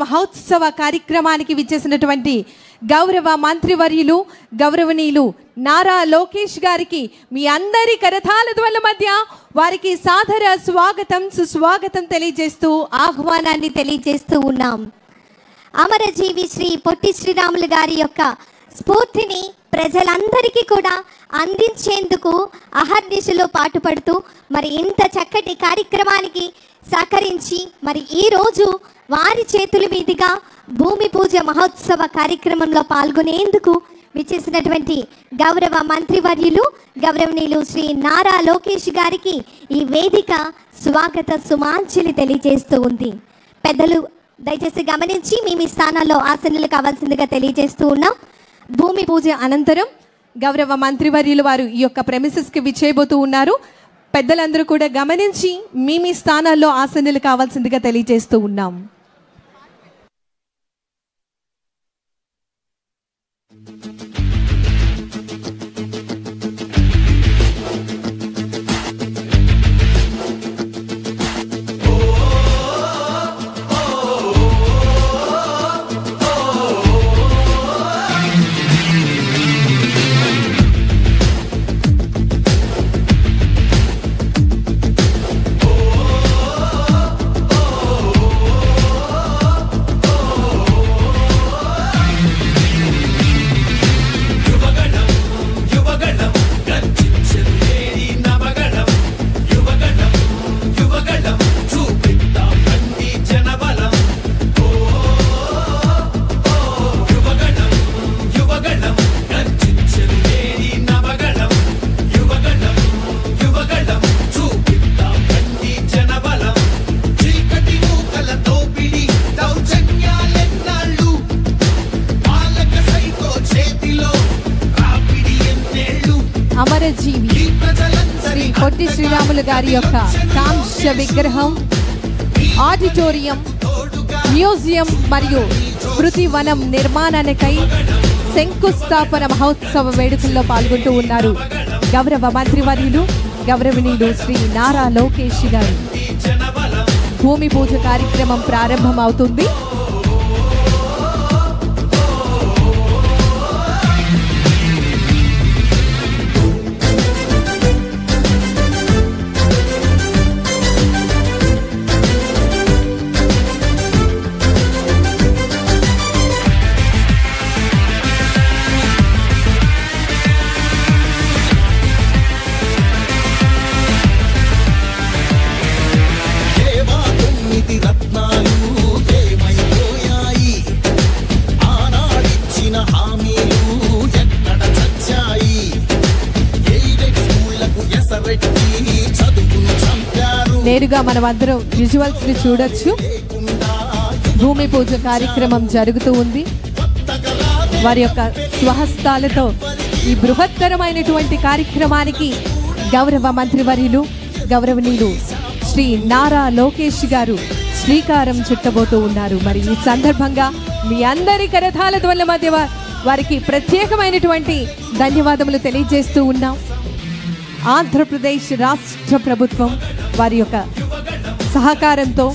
మహోత్సవ కార్యక్రమానికి విచ్చేసినటువంటి గౌరవ మంత్రివర్యులు గౌరవనీయులు నారా లోకేష్ గారికి మీ అందరి కరతాళ ధ్వనుల మధ్య వారికి సాదర స్వాగతం సుస్వాగతం తెలియజేస్తూ ఆహ్వానాన్ని తెలియజేస్తూ ఉన్నాం. అమరజీవి శ్రీ పొట్టి శ్రీరాములు గారి యొక్క స్ఫూర్తిని ప్రజలందరికీ కూడా అందించేందుకు అహర్నిశలో పాటుపడుతూ మరి ఇంత చక్కటి కార్యక్రమానికి సహకరించి మరి ఈరోజు వారి చేతుల మీదుగా భూమి పూజ మహోత్సవ కార్యక్రమంలో పాల్గొనేందుకు విచ్చేసినటువంటి గౌరవ మంత్రివర్యులు గౌరవనీయులు శ్రీ నారా లోకేష్ గారికి ఈ వేదిక స్వాగత సుమాంజలి తెలియజేస్తూ ఉంది. పెద్దలు దయచేసి గమనించి మీ స్థానాల్లో ఆసనలు కావాల్సిందిగా తెలియజేస్తూ ఉన్నాం. భూమి పూజ అనంతరం గౌరవ మంత్రివర్యులు వారు ఈ యొక్క ప్రెమిసెస్కి విచ్చేయబోతూ ఉన్నారు. పెద్దలందరూ కూడా గమనించి మీ స్థానాల్లో ఆసనలు కావాల్సిందిగా తెలియజేస్తూ ఉన్నాం. అమరజీవి శ్రీ పొట్టి శ్రీరాములు గారి యొక్క కాంస్య విగ్రహం, ఆడిటోరియం, మ్యూజియం మరియు స్మృతి వనం నిర్మాణానికై శంకుస్థాపన మహోత్సవ వేడుకల్లో పాల్గొంటూ ఉన్నారు గౌరవ మంత్రివర్యులు గౌరవనీయులు శ్రీ నారా లోకేష్ గారు. భూమి పూజ కార్యక్రమం ప్రారంభం అవుతుంది. నేరుగా మనం అందరం విజువల్స్ ని చూడొచ్చు. భూమి పూజ కార్యక్రమం జరుగుతూ ఉంది. వారి యొక్క స్వహస్తాలతో ఈ బృహత్తరమైనటువంటి కార్యక్రమానికి గౌరవ మంత్రివర్యులు గౌరవనీయులు శ్రీ నారా లోకేష్ గారు శ్రీకారం చుట్టబోతూ ఉన్నారు. మరి ఈ సందర్భంగా మీ అందరి కరతాళ ధ్వనుల మధ్య వారికి ప్రత్యేకమైనటువంటి ధన్యవాదములు తెలియజేస్తూ ఉన్నాం. ఆంధ్రప్రదేశ్ రాష్ట్ర ప్రభుత్వం వారి యొక్క సహకారంతో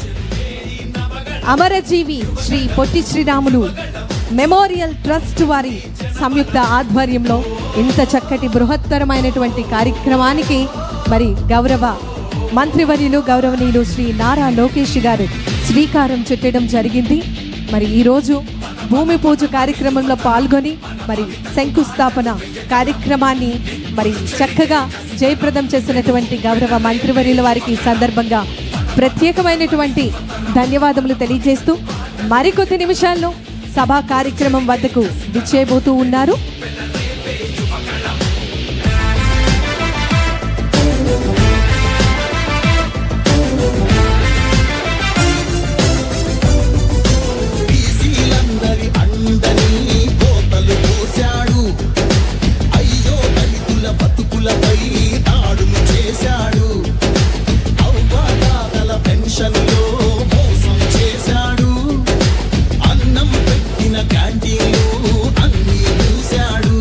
అమరజీవి శ్రీ పొట్టి శ్రీరాములు మెమోరియల్ ట్రస్ట్ వారి సంయుక్త ఆధ్వర్యంలో ఇంత చక్కటి బృహత్తరమైనటువంటి కార్యక్రమానికి మరి గౌరవ మంత్రివర్యులు గౌరవనీయులు శ్రీ నారా లోకేష్ గారు శ్రీకారం చుట్టడం జరిగింది. మరి ఈరోజు భూమి పూజ కార్యక్రమంలో పాల్గొని మరి శంకుస్థాపన కార్యక్రమాన్ని మరి చక్కగా జయప్రదం చేసినటువంటి గౌరవ మంత్రివర్యుల వారికి ఈ సందర్భంగా ప్రత్యేకమైనటువంటి ధన్యవాదములు తెలియజేస్తూ మరికొద్ది నిమిషాల్లో సభా కార్యక్రమం వద్దకు విచ్చేయబోతూ ఉన్నారు. అన్నం పెట్టిన క్యాంటీన్లో అన్ని చూశాడు.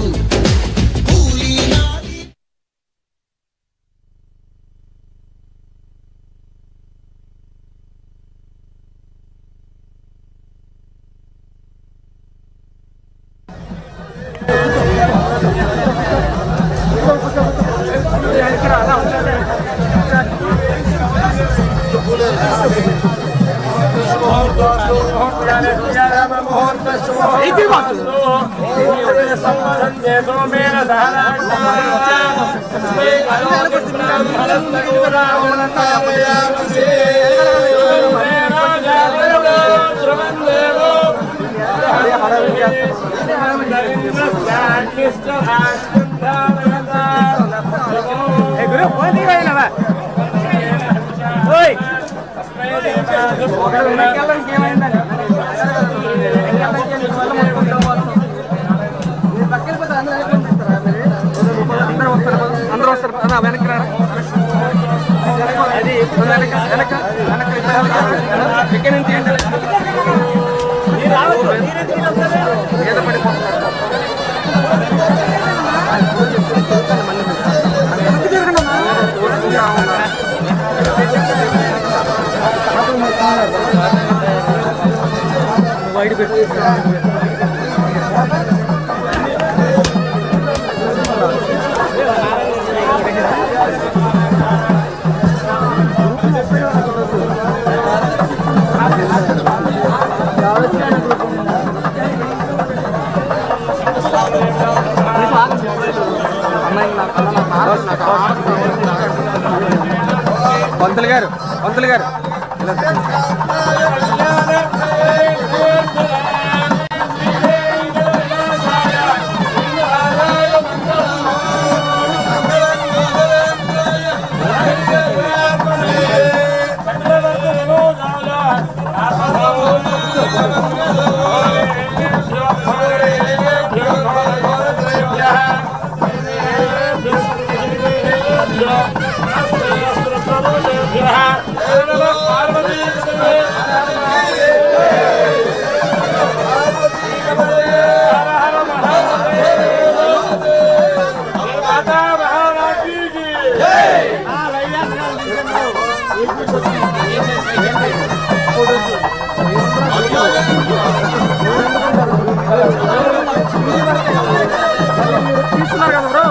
అందరూ వస్తారు వెనక్కి రా వైడ్ పెట్టి పంతులు గారు తీసుకున్నారు కదా బ్రో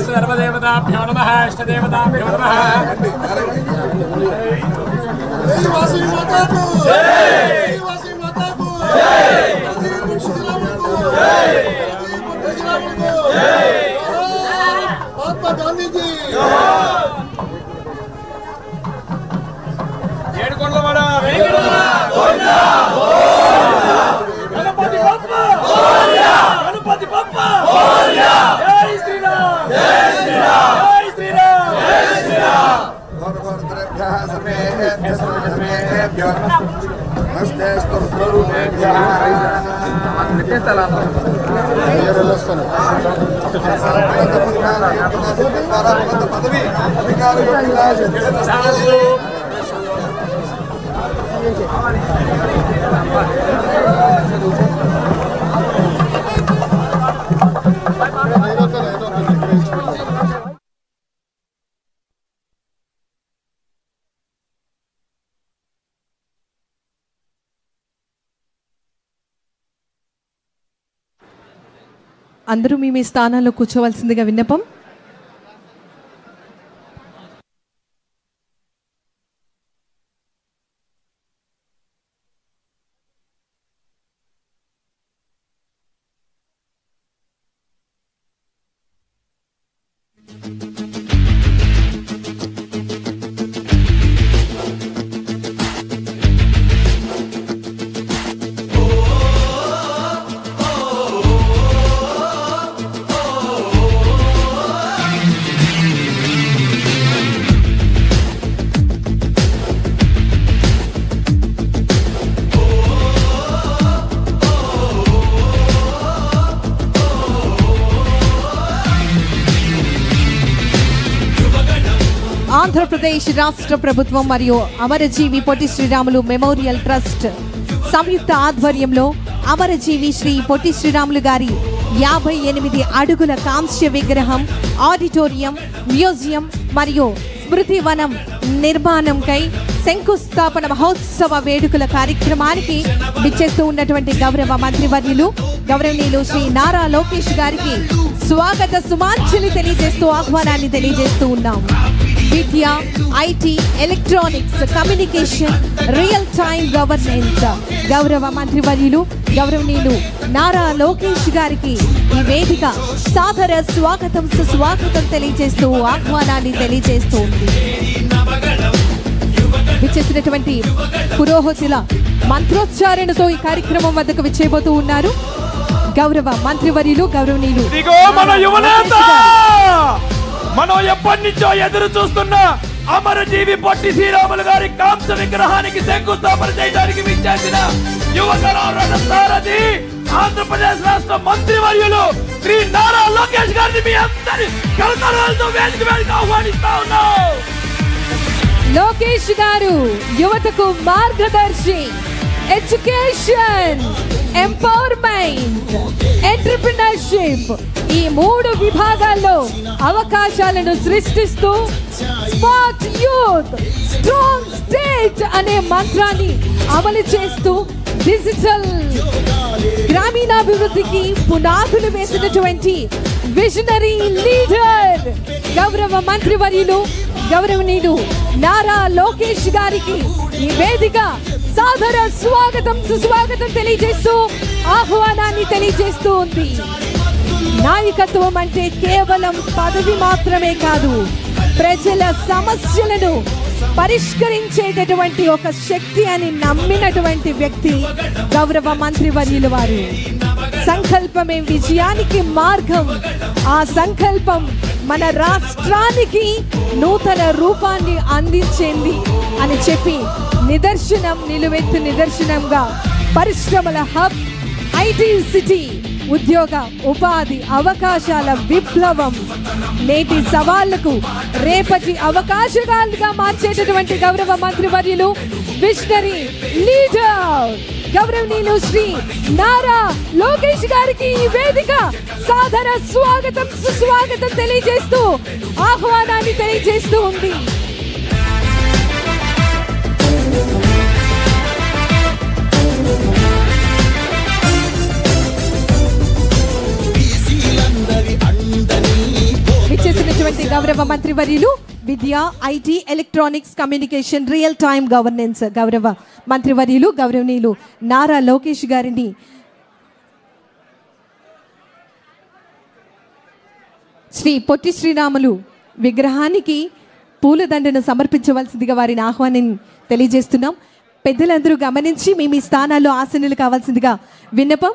सर्वदेवताभ्यो नमः इष्टदेवताभ्यो नमः। అందరూ మీ స్థానాల్లో కూర్చోవలసిందిగా విన్నపం. ఆంధ్రప్రదేశ్ రాష్ట్ర ప్రభుత్వం మరియు అమరజీవి పొట్టి శ్రీరాములు మెమోరియల్ ట్రస్ట్ సంయుక్త ఆధ్వర్యంలో అమరజీవి శ్రీ పొట్టి శ్రీరాములు గారి 58 అడుగుల కాంస్య విగ్రహం, ఆడిటోరియం, మ్యూజియం మరియు స్మృతి వనం నిర్మాణంకై శంకుస్థాపన మహోత్సవ వేడుకల కార్యక్రమానికి విచ్చేస్తూ ఉన్నటువంటి గౌరవ మంత్రివర్యులు గౌరవనీయులు శ్రీ నారా లోకేష్ గారికి స్వాగత సుమాంజలి తెలియజేస్తూ ఆహ్వానాన్ని తెలియజేస్తూ ఉన్నాం. విద్య, IT, electronics, communication, real time governance గౌరవ మంత్రివర్యులు గౌరవనీయులు నారా లోకేష్ గారికి ఈ వేదిక సాదర స్వాగతం సుస్వాగతం తెలియజేస్తూ ఆహ్వానాన్ని తెలియజేస్తూ ఉంది. విచ్చేసినటువంటి పురోహితుల మంత్రోచ్చారణతో ఈ కార్యక్రమం వద్దకు విచ్చేయబోతూ ఉన్నారు గౌరవ మంత్రివర్యులు గౌరవనీయులు. మనం ఎప్పటి నుంచో ఎదురు చూస్తున్న అమరజీవి పొట్టి శ్రీరాములు గారి కాంస్య విగ్రహానికి శంకుస్థాపన చేయడానికి విచ్చేసిన యువతరం సారథి ఆంధ్రప్రదేశ్ రాష్ట్ర మంత్రివర్యులు శ్రీ నారా లోకేష్ గారిని మీ అందరి కలకలతో వేదిక మీదకి ఆహ్వానిస్తా ఉన్నాం. లోకేష్ గారు యువతకు మార్గదర్శి, ఎడ్యుకేషన్, ఎంపవర్మెంట్, ఎంటర్‌ప్రెన్యూర్‌షిప్ ఈ 3 విభాగాల్లో అవకాశాలను సృష్టిస్తూ స్మార్ట్ యూత్ స్ట్రాంగ్ స్టేట్ అనే మంత్రాన్ని అమలు చేస్తూ డిజిటల్ గ్రామీణాభివృద్ధికి పునాదులు వేసినటువంటి విజనరీ లీడర్ గౌరవ మంత్రివర్యులు గౌరవనీయులు నారా లోకేష్ గారికి ఈ వేదిక సాదర స్వాగతం సుస్వాగతం తెలియజేస్తూ ఆహ్వానాన్ని తెలియజేస్తూ ఉంది. నాయకత్వం అంటే కేవలం పదవి మాత్రమే కాదు, ప్రజల సమస్యలను పరిష్కరించేటటువంటి ఒక శక్తి అని నమ్మినటువంటి వ్యక్తి గౌరవ మంత్రివర్యులు వారు. సంకల్పమే విజయానికి మార్గం. ఆ సంకల్పం మన రాష్ట్రానికి నూతన రూపాన్ని అందించింది అని చెప్పి నిలువెత్తు నిదర్శనంగా పరిశ్రమల హబ్, ఐటీ సిటీ, ఉద్యోగ ఉపాధి అవకాశాల విప్లవం, నేటి సవాళ్లకు రేపటి అవకాశాలుగా మార్చేటటువంటి గౌరవ మంత్రివర్యులు విజనరీ లీడర్ గౌరవనీయులు శ్రీ నారా లోకేష్ గారికి ఈ వేదిక సాదర స్వాగతం సుస్వాగతం తెలియజేస్తూ ఆహ్వానాన్ని తెలియజేస్తూ ఉంది. విచ్చేసినటువంటి గౌరవ మంత్రివర్యులు విద్య, IT, electronics, communication, real time governance గౌరవ మంత్రివర్యులు గౌరవనీయులు నారా లోకేష్ గారిని శ్రీ పొట్టి శ్రీరాములు విగ్రహానికి పూలదండను సమర్పించవలసిందిగా వారిని ఆహ్వానం తెలియజేస్తున్నాం. పెద్దలందరూ గమనించి మీ స్థానాల్లో ఆసనులు కావాల్సిందిగా విన్నపం.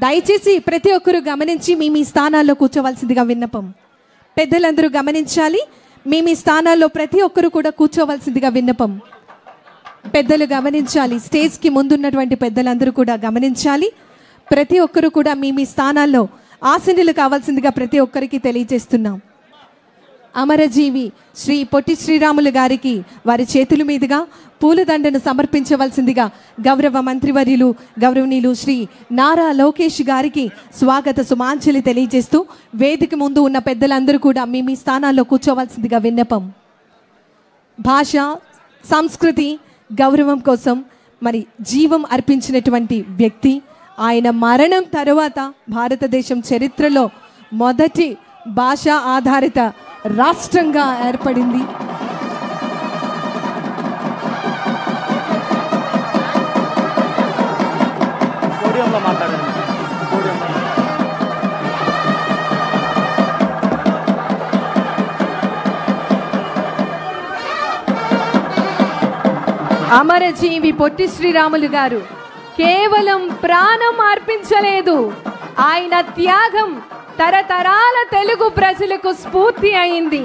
దయచేసి ప్రతి ఒక్కరూ గమనించి మీ స్థానాల్లో కూర్చోవలసిందిగా విన్నపం. పెద్దలందరూ గమనించాలి, మీ స్థానాల్లో ప్రతి ఒక్కరూ కూడా కూర్చోవలసిందిగా విన్నపం. పెద్దలు గమనించాలి, స్టేజ్కి ముందున్నటువంటి పెద్దలందరూ కూడా గమనించాలి. ప్రతి ఒక్కరూ కూడా మీ స్థానాల్లో ఆసీనులు కావాల్సిందిగా ప్రతి ఒక్కరికి తెలియజేస్తున్నాం. అమరజీవి శ్రీ పొట్టి శ్రీరాములు గారికి వారి చేతుల మీదుగా పూలదండను సమర్పించవలసిందిగా గౌరవ మంత్రివర్యులు గౌరవనీయులు శ్రీ నారా లోకేష్ గారికి స్వాగత సుమాంజలి తెలియజేస్తూ వేదిక ముందు ఉన్న పెద్దలందరూ కూడా మీ స్థానాల్లో కూర్చోవలసిందిగా విన్నపం. భాష, సంస్కృతి, గౌరవం కోసం మరి జీవం అర్పించినటువంటి వ్యక్తి. ఆయన మరణం తర్వాత భారతదేశం చరిత్రలో మొదటి భాషా ఆధారిత రాష్ట్రంగా ఏర్పడింది. అమరజీవి పొట్టి శ్రీరాములు గారు కేవలం ప్రాణం అర్పించలేదు. ఆయన త్యాగం తరతరాల తెలుగు ప్రజలకు స్ఫూర్తి అయింది.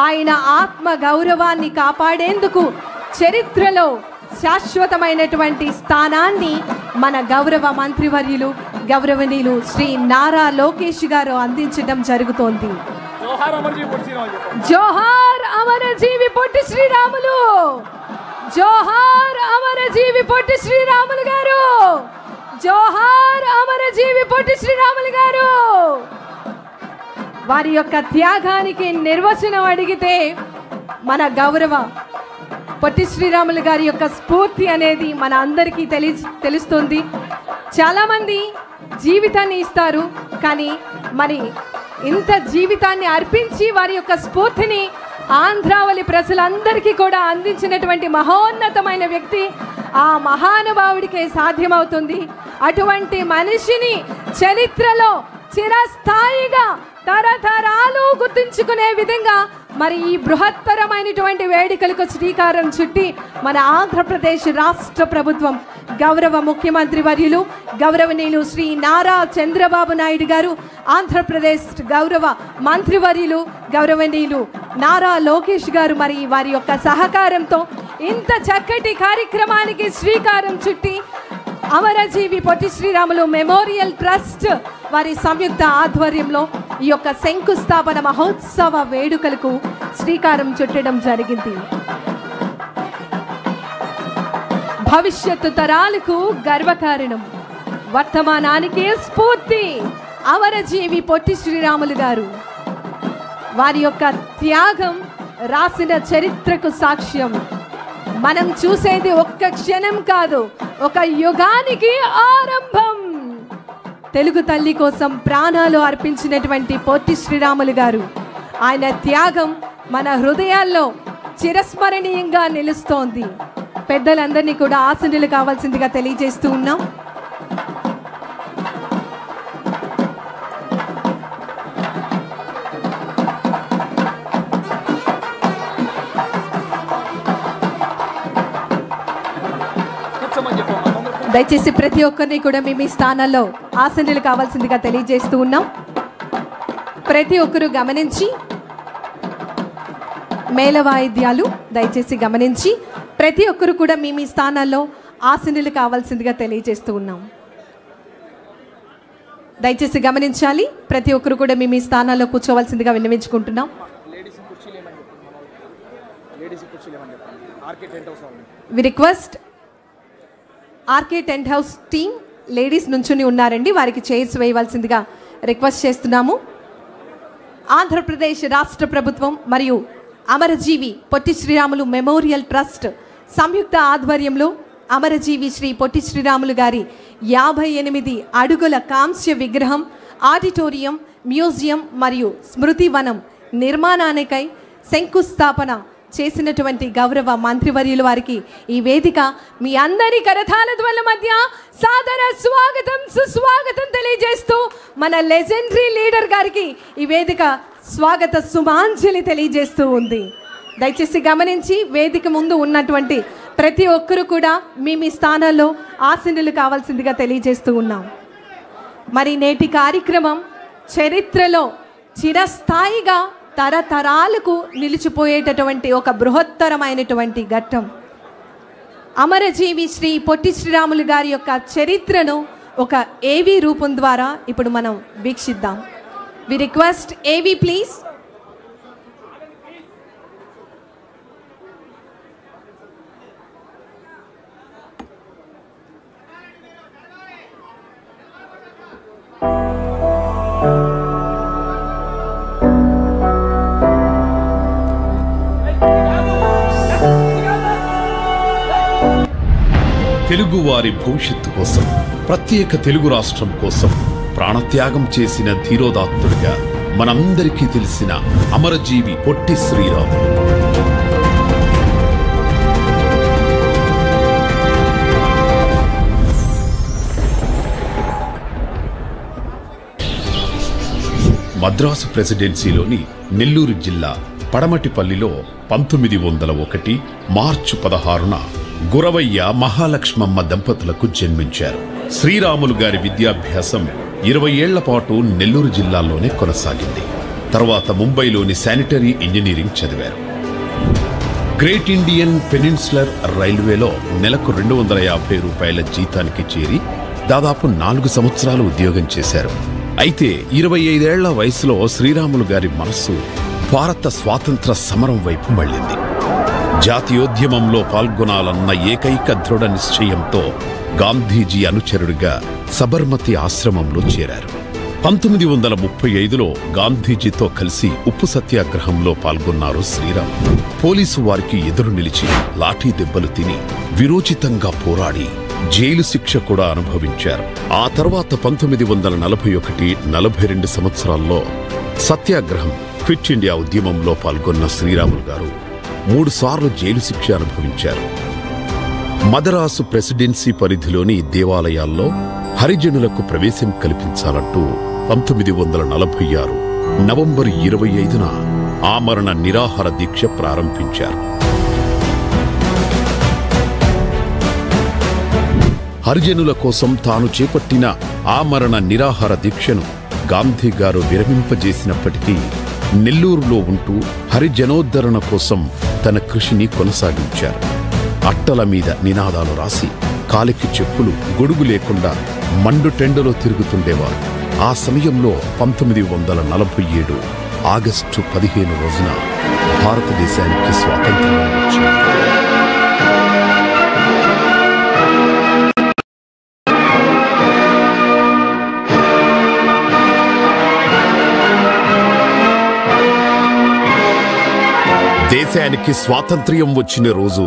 ఆయన ఆత్మ గౌరవాన్ని కాపాడేందుకు చరిత్రలో శాశ్వతమైనటువంటి స్థానాన్ని మన గౌరవ మంత్రివర్యులు గౌరవనీయులు శ్రీ నారా లోకేష్ గారు అందించడం జరుగుతోంది. జోహార్ అమరజీవి పొట్టి శ్రీరాములు, జోహార్ అమరజీవి పొట్టి శ్రీరాములు గారు, జోహార్ అమరజీవి పొట్టి శ్రీరాములు గారు. వారి యొక్క త్యాగానికి నిర్వచనం అడిగితే మన గౌరవ పొట్టి శ్రీరాములు గారి యొక్క స్ఫూర్తి అనేది మన అందరికీ తెలుస్తుంది. చాలామంది జీవితాన్ని ఇస్తారు, కానీ మరి ఇంత జీవితాన్ని అర్పించి వారి యొక్క స్ఫూర్తిని ఆంధ్రావళి ప్రజలందరికీ కూడా అందించినటువంటి మహోన్నతమైన వ్యక్తి ఆ మహానుభావుడికే సాధ్యమవుతుంది. అటువంటి మనిషిని చరిత్రలో చిరస్థాయిగా తరతరాలు గుర్తుంచుకునే విధంగా మరి ఈ బృహత్తరమైనటువంటి వేడుకలకు శ్రీకారం చుట్టి మన ఆంధ్రప్రదేశ్ రాష్ట్ర ప్రభుత్వం గౌరవ ముఖ్యమంత్రి వర్యులు గౌరవనీయులు శ్రీ నారా చంద్రబాబు నాయుడు గారు, ఆంధ్రప్రదేశ్ గౌరవ మంత్రివర్యులు గౌరవనీయులు నారా లోకేష్ గారు మరి వారి యొక్క సహకారంతో ఇంత చక్కటి కార్యక్రమానికి శ్రీకారం చుట్టి అమరజీవి పొట్టి శ్రీరాములు మెమోరియల్ ట్రస్ట్ వారి సంయుక్త ఆధ్వర్యంలో ఈ యొక్క శంకుస్థాపన మహోత్సవ వేడుకలకు శ్రీకారం చుట్టడం జరిగింది. భవిష్యత్తు తరాలకు గర్వకారణం, వర్తమానానికి స్ఫూర్తి అమరజీవి పొట్టి శ్రీరాములు గారు. వారి యొక్క త్యాగం రాసిన చరిత్రకు సాక్ష్యం. మనం చూసేది ఒక్క క్షణం కాదు, ఒక యుగానికి ఆరంభం. తెలుగు తల్లి కోసం ప్రాణాలు అర్పించినటువంటి పొట్టి శ్రీరాములు గారు, ఆయన త్యాగం మన హృదయాల్లో చిరస్మరణీయంగా నిలుస్తోంది. పెద్దలందరినీ కూడా ఆసనులు కావాల్సిందిగా తెలియజేస్తూ ఉన్నాం. దయచేసి ప్రతి ఒక్కరిని కూడా మీ స్థానాల్లో ఆసనులు కావాల్సిందిగా తెలియజేస్తూ ఉన్నాం. ప్రతి ఒక్కరూ గమనించి మేళ వాయిద్యాలు దయచేసి గమనించి ప్రతి ఒక్కరు కూడా మీ స్థానాల్లో ఆసనులు కావాల్సిందిగా తెలియజేస్తూ ఉన్నాం. దయచేసి గమనించాలి, ప్రతి ఒక్కరు కూడా మీ స్థానాల్లో కూర్చోవలసిందిగా విన్నవించుకుంటున్నాం. We request RK tent house team ladies నుంచుని ఉన్నారండి, వారికి చైర్స్ వేయవలసిందిగా రిక్వెస్ట్ చేస్తున్నాము. ఆంధ్రప్రదేశ్ రాష్ట్ర ప్రభుత్వం మరియు అమరజీవి పొట్టి శ్రీరాములు మెమోరియల్ ట్రస్ట్ సంయుక్త ఆధ్వర్యంలో అమరజీవి శ్రీ పొట్టి శ్రీరాములు గారి 58 అడుగుల కాంస్య విగ్రహం, ఆడిటోరియం, మ్యూజియం మరియు స్మృతి వనం నిర్మాణానికై శంకుస్థాపన చేసినటువంటి గౌరవ మంత్రివర్యుల వారికి ఈ వేదిక మీ అందరి కరతాళ ధ్వనుల మధ్య సాదర స్వాగతం సుస్వాగతం తెలియజేస్తూ మన లెజెండరీ లీడర్ గారికి ఈ వేదిక స్వాగత సుమాంజలి తెలియజేస్తూ ఉంది. దయచేసి గమనించి వేదిక ముందు ఉన్నటువంటి ప్రతి ఒక్కరు కూడా మీ స్థానాల్లో ఆసీనులు కావాల్సిందిగా తెలియజేస్తూ ఉన్నాం. మరి నేటి కార్యక్రమం చరిత్రలో చిరస్థాయిగా తరతరాలకు నిలిచిపోయేటటువంటి ఒక బృహత్తరమైనటువంటి ఘట్టం. అమరజీవి శ్రీ పొట్టి శ్రీరాములు గారి యొక్క చరిత్రను ఒక ఏవీ రూపం ద్వారా ఇప్పుడు మనం వీక్షిద్దాం. వి రిక్వెస్ట్ ఏవీ ప్లీజ్. తెలుగువారి భవిష్యత్తు కోసం, ప్రత్యేక తెలుగు రాష్ట్రం కోసం ప్రాణత్యాగం చేసిన ధీరోదాత్తుడిగా మనందరికీ తెలిసిన అమరజీవి పొట్టి శ్రీరాములు. మద్రాసు ప్రెసిడెన్సీలోని నెల్లూరు జిల్లా పడమటిపల్లిలో 1901 మార్చి 16న గురవయ్య మహాలక్ష్మమ్మ దంపతులకు జన్మించారు. శ్రీరాములు గారి విద్యాభ్యాసం 20 ఏళ్ల పాటు నెల్లూరు జిల్లాలోనే కొనసాగింది. తర్వాత ముంబైలోని శానిటరీ ఇంజనీరింగ్ చదివారు. గ్రేట్ ఇండియన్ పెనిన్సులర్ రైల్వేలో నెలకు 250 రూపాయల జీతానికి చేరి దాదాపు 4 సంవత్సరాలు ఉద్యోగం చేశారు. అయితే 25 ఏళ్ల వయసులో శ్రీరాములు గారి మనస్సు భారత స్వాతంత్ర సమరం వైపు మళ్లింది. జాతీయోద్యమంలో పాల్గొనాలన్న ఏకైక దృఢ నిశ్చయంతో గాంధీజీ అనుచరుడిగా సబర్మతి ఆశ్రమంలో చేరారు. 1935లో గాంధీజీతో కలిసి ఉప్పు సత్యాగ్రహంలో పాల్గొన్నారు శ్రీరాములు. పోలీసు వారికి ఎదురు నిలిచి లాఠీ దెబ్బలు తిని విరోచితంగా పోరాడి జైలు శిక్ష కూడా అనుభవించారు. ఆ తర్వాత 1941-42 సంవత్సరాల్లో సత్యాగ్రహం, క్విట్ ఇండియా ఉద్యమంలో పాల్గొన్న శ్రీరాములు గారు 3 సార్లు జైలు శిక్ష అనుభవించారు. మదరాసు ప్రెసిడెన్సీ పరిధిలోని దేవాలయాల్లో హరిజనులకు ప్రవేశం కల్పించాలంటూ 1946 నవంబర్ 25న ఆమరణ నిరాహార దీక్ష ప్రారంభించారు. హరిజనుల కోసం తాను చేపట్టిన ఆమరణ నిరాహార దీక్షను గాంధీ గారు విరమింపజేసినప్పటికీ నెల్లూరులో ఉంటూ హరిజనోద్ధరణ కోసం తన కృషిని కొనసాగించారు. అట్టల మీద నినాదాలు రాసి కాలికి చెప్పులు, గొడుగు లేకుండా మండుటెండలో తిరుగుతుండేవారు. ఆ సమయంలో 1947 ఆగస్టు 15 రోజున భారతదేశానికి స్వాతంత్ర్యం వచ్చింది. దేశానికి స్వాతంత్ర్యం వచ్చిన రోజు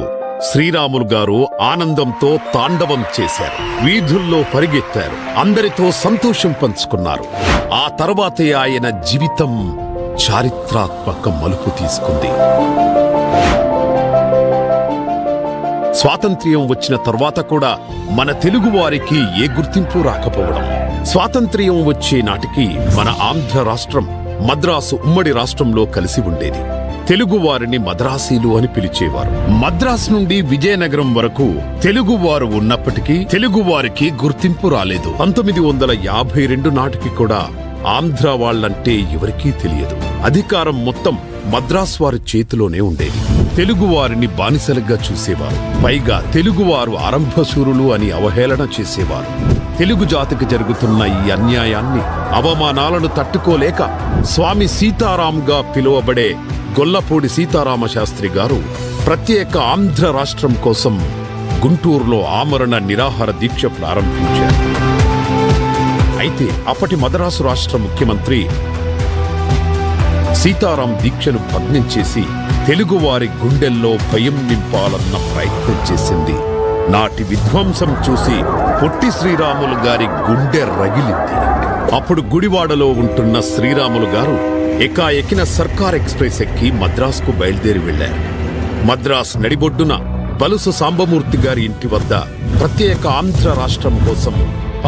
శ్రీరాములు గారు ఆనందంతో తాండవం చేశారు. వీధుల్లో పరిగెత్తారు. అందరితో సంతోషం పంచుకున్నారు. ఆ తర్వాతే ఆయన జీవితం చారిత్రాత్మక మలుపు తీసుకుంది. స్వాతంత్ర్యం వచ్చిన తర్వాత కూడా మన తెలుగు వారికి ఏ గుర్తింపు రాకపోవడం, స్వాతంత్ర్యం వచ్చే నాటికి మన ఆంధ్ర రాష్ట్రం మద్రాసు ఉమ్మడి రాష్ట్రంలో కలిసి ఉండేది. తెలుగు వారిని మద్రాసీలు అని పిలిచేవారు. మద్రాసు నుండి విజయనగరం వరకు తెలుగువారు ఉన్నప్పటికీ తెలుగు వారికి గుర్తింపు రాలేదు. 1952 నాటికి కూడా ఆంధ్ర వాళ్ళంటే ఎవరికీ తెలియదు. అధికారం మొత్తం మద్రాసు వారి చేతిలోనే ఉండేది. తెలుగు వారిని బానిసలుగా చూసేవారు. పైగా తెలుగువారు ఆరంభశూరులు అని అవహేళన చేసేవారు. తెలుగు జాతికి జరుగుతున్న ఈ అన్యాయాన్ని, అవమానాలను తట్టుకోలేక స్వామి సీతారాంగా పిలువబడే గొల్లపూడి సీతారామ శాస్త్రి గారు ప్రత్యేక ఆంధ్ర రాష్ట్రం కోసం గుంటూరులో ఆమరణ నిరాహార దీక్ష ప్రారంభించారు. అయితే అప్పటి మద్రాసు రాష్ట్ర ముఖ్యమంత్రి సీతారాం దీక్షను భగ్నం చేసి తెలుగువారి గుండెల్లో భయం నింపాలన్న ప్రయత్నం చేసింది. నాటి విధ్వంసం చూసి పొట్టి శ్రీరాములు గారి గుండె రగిలింది. అప్పుడు గుడివాడలో ఉంటున్న శ్రీరాములు గారు ఎకాఎకిన సర్కార్ ఎక్స్ప్రెస్ ఎక్కి మద్రాసుకు బయలుదేరి వెళ్లారు. మద్రాస్ నడిబొడ్డున బలుసు సాంబమూర్తి గారి ఇంటి వద్ద ప్రత్యేక ఆంధ్ర రాష్ట్రం కోసం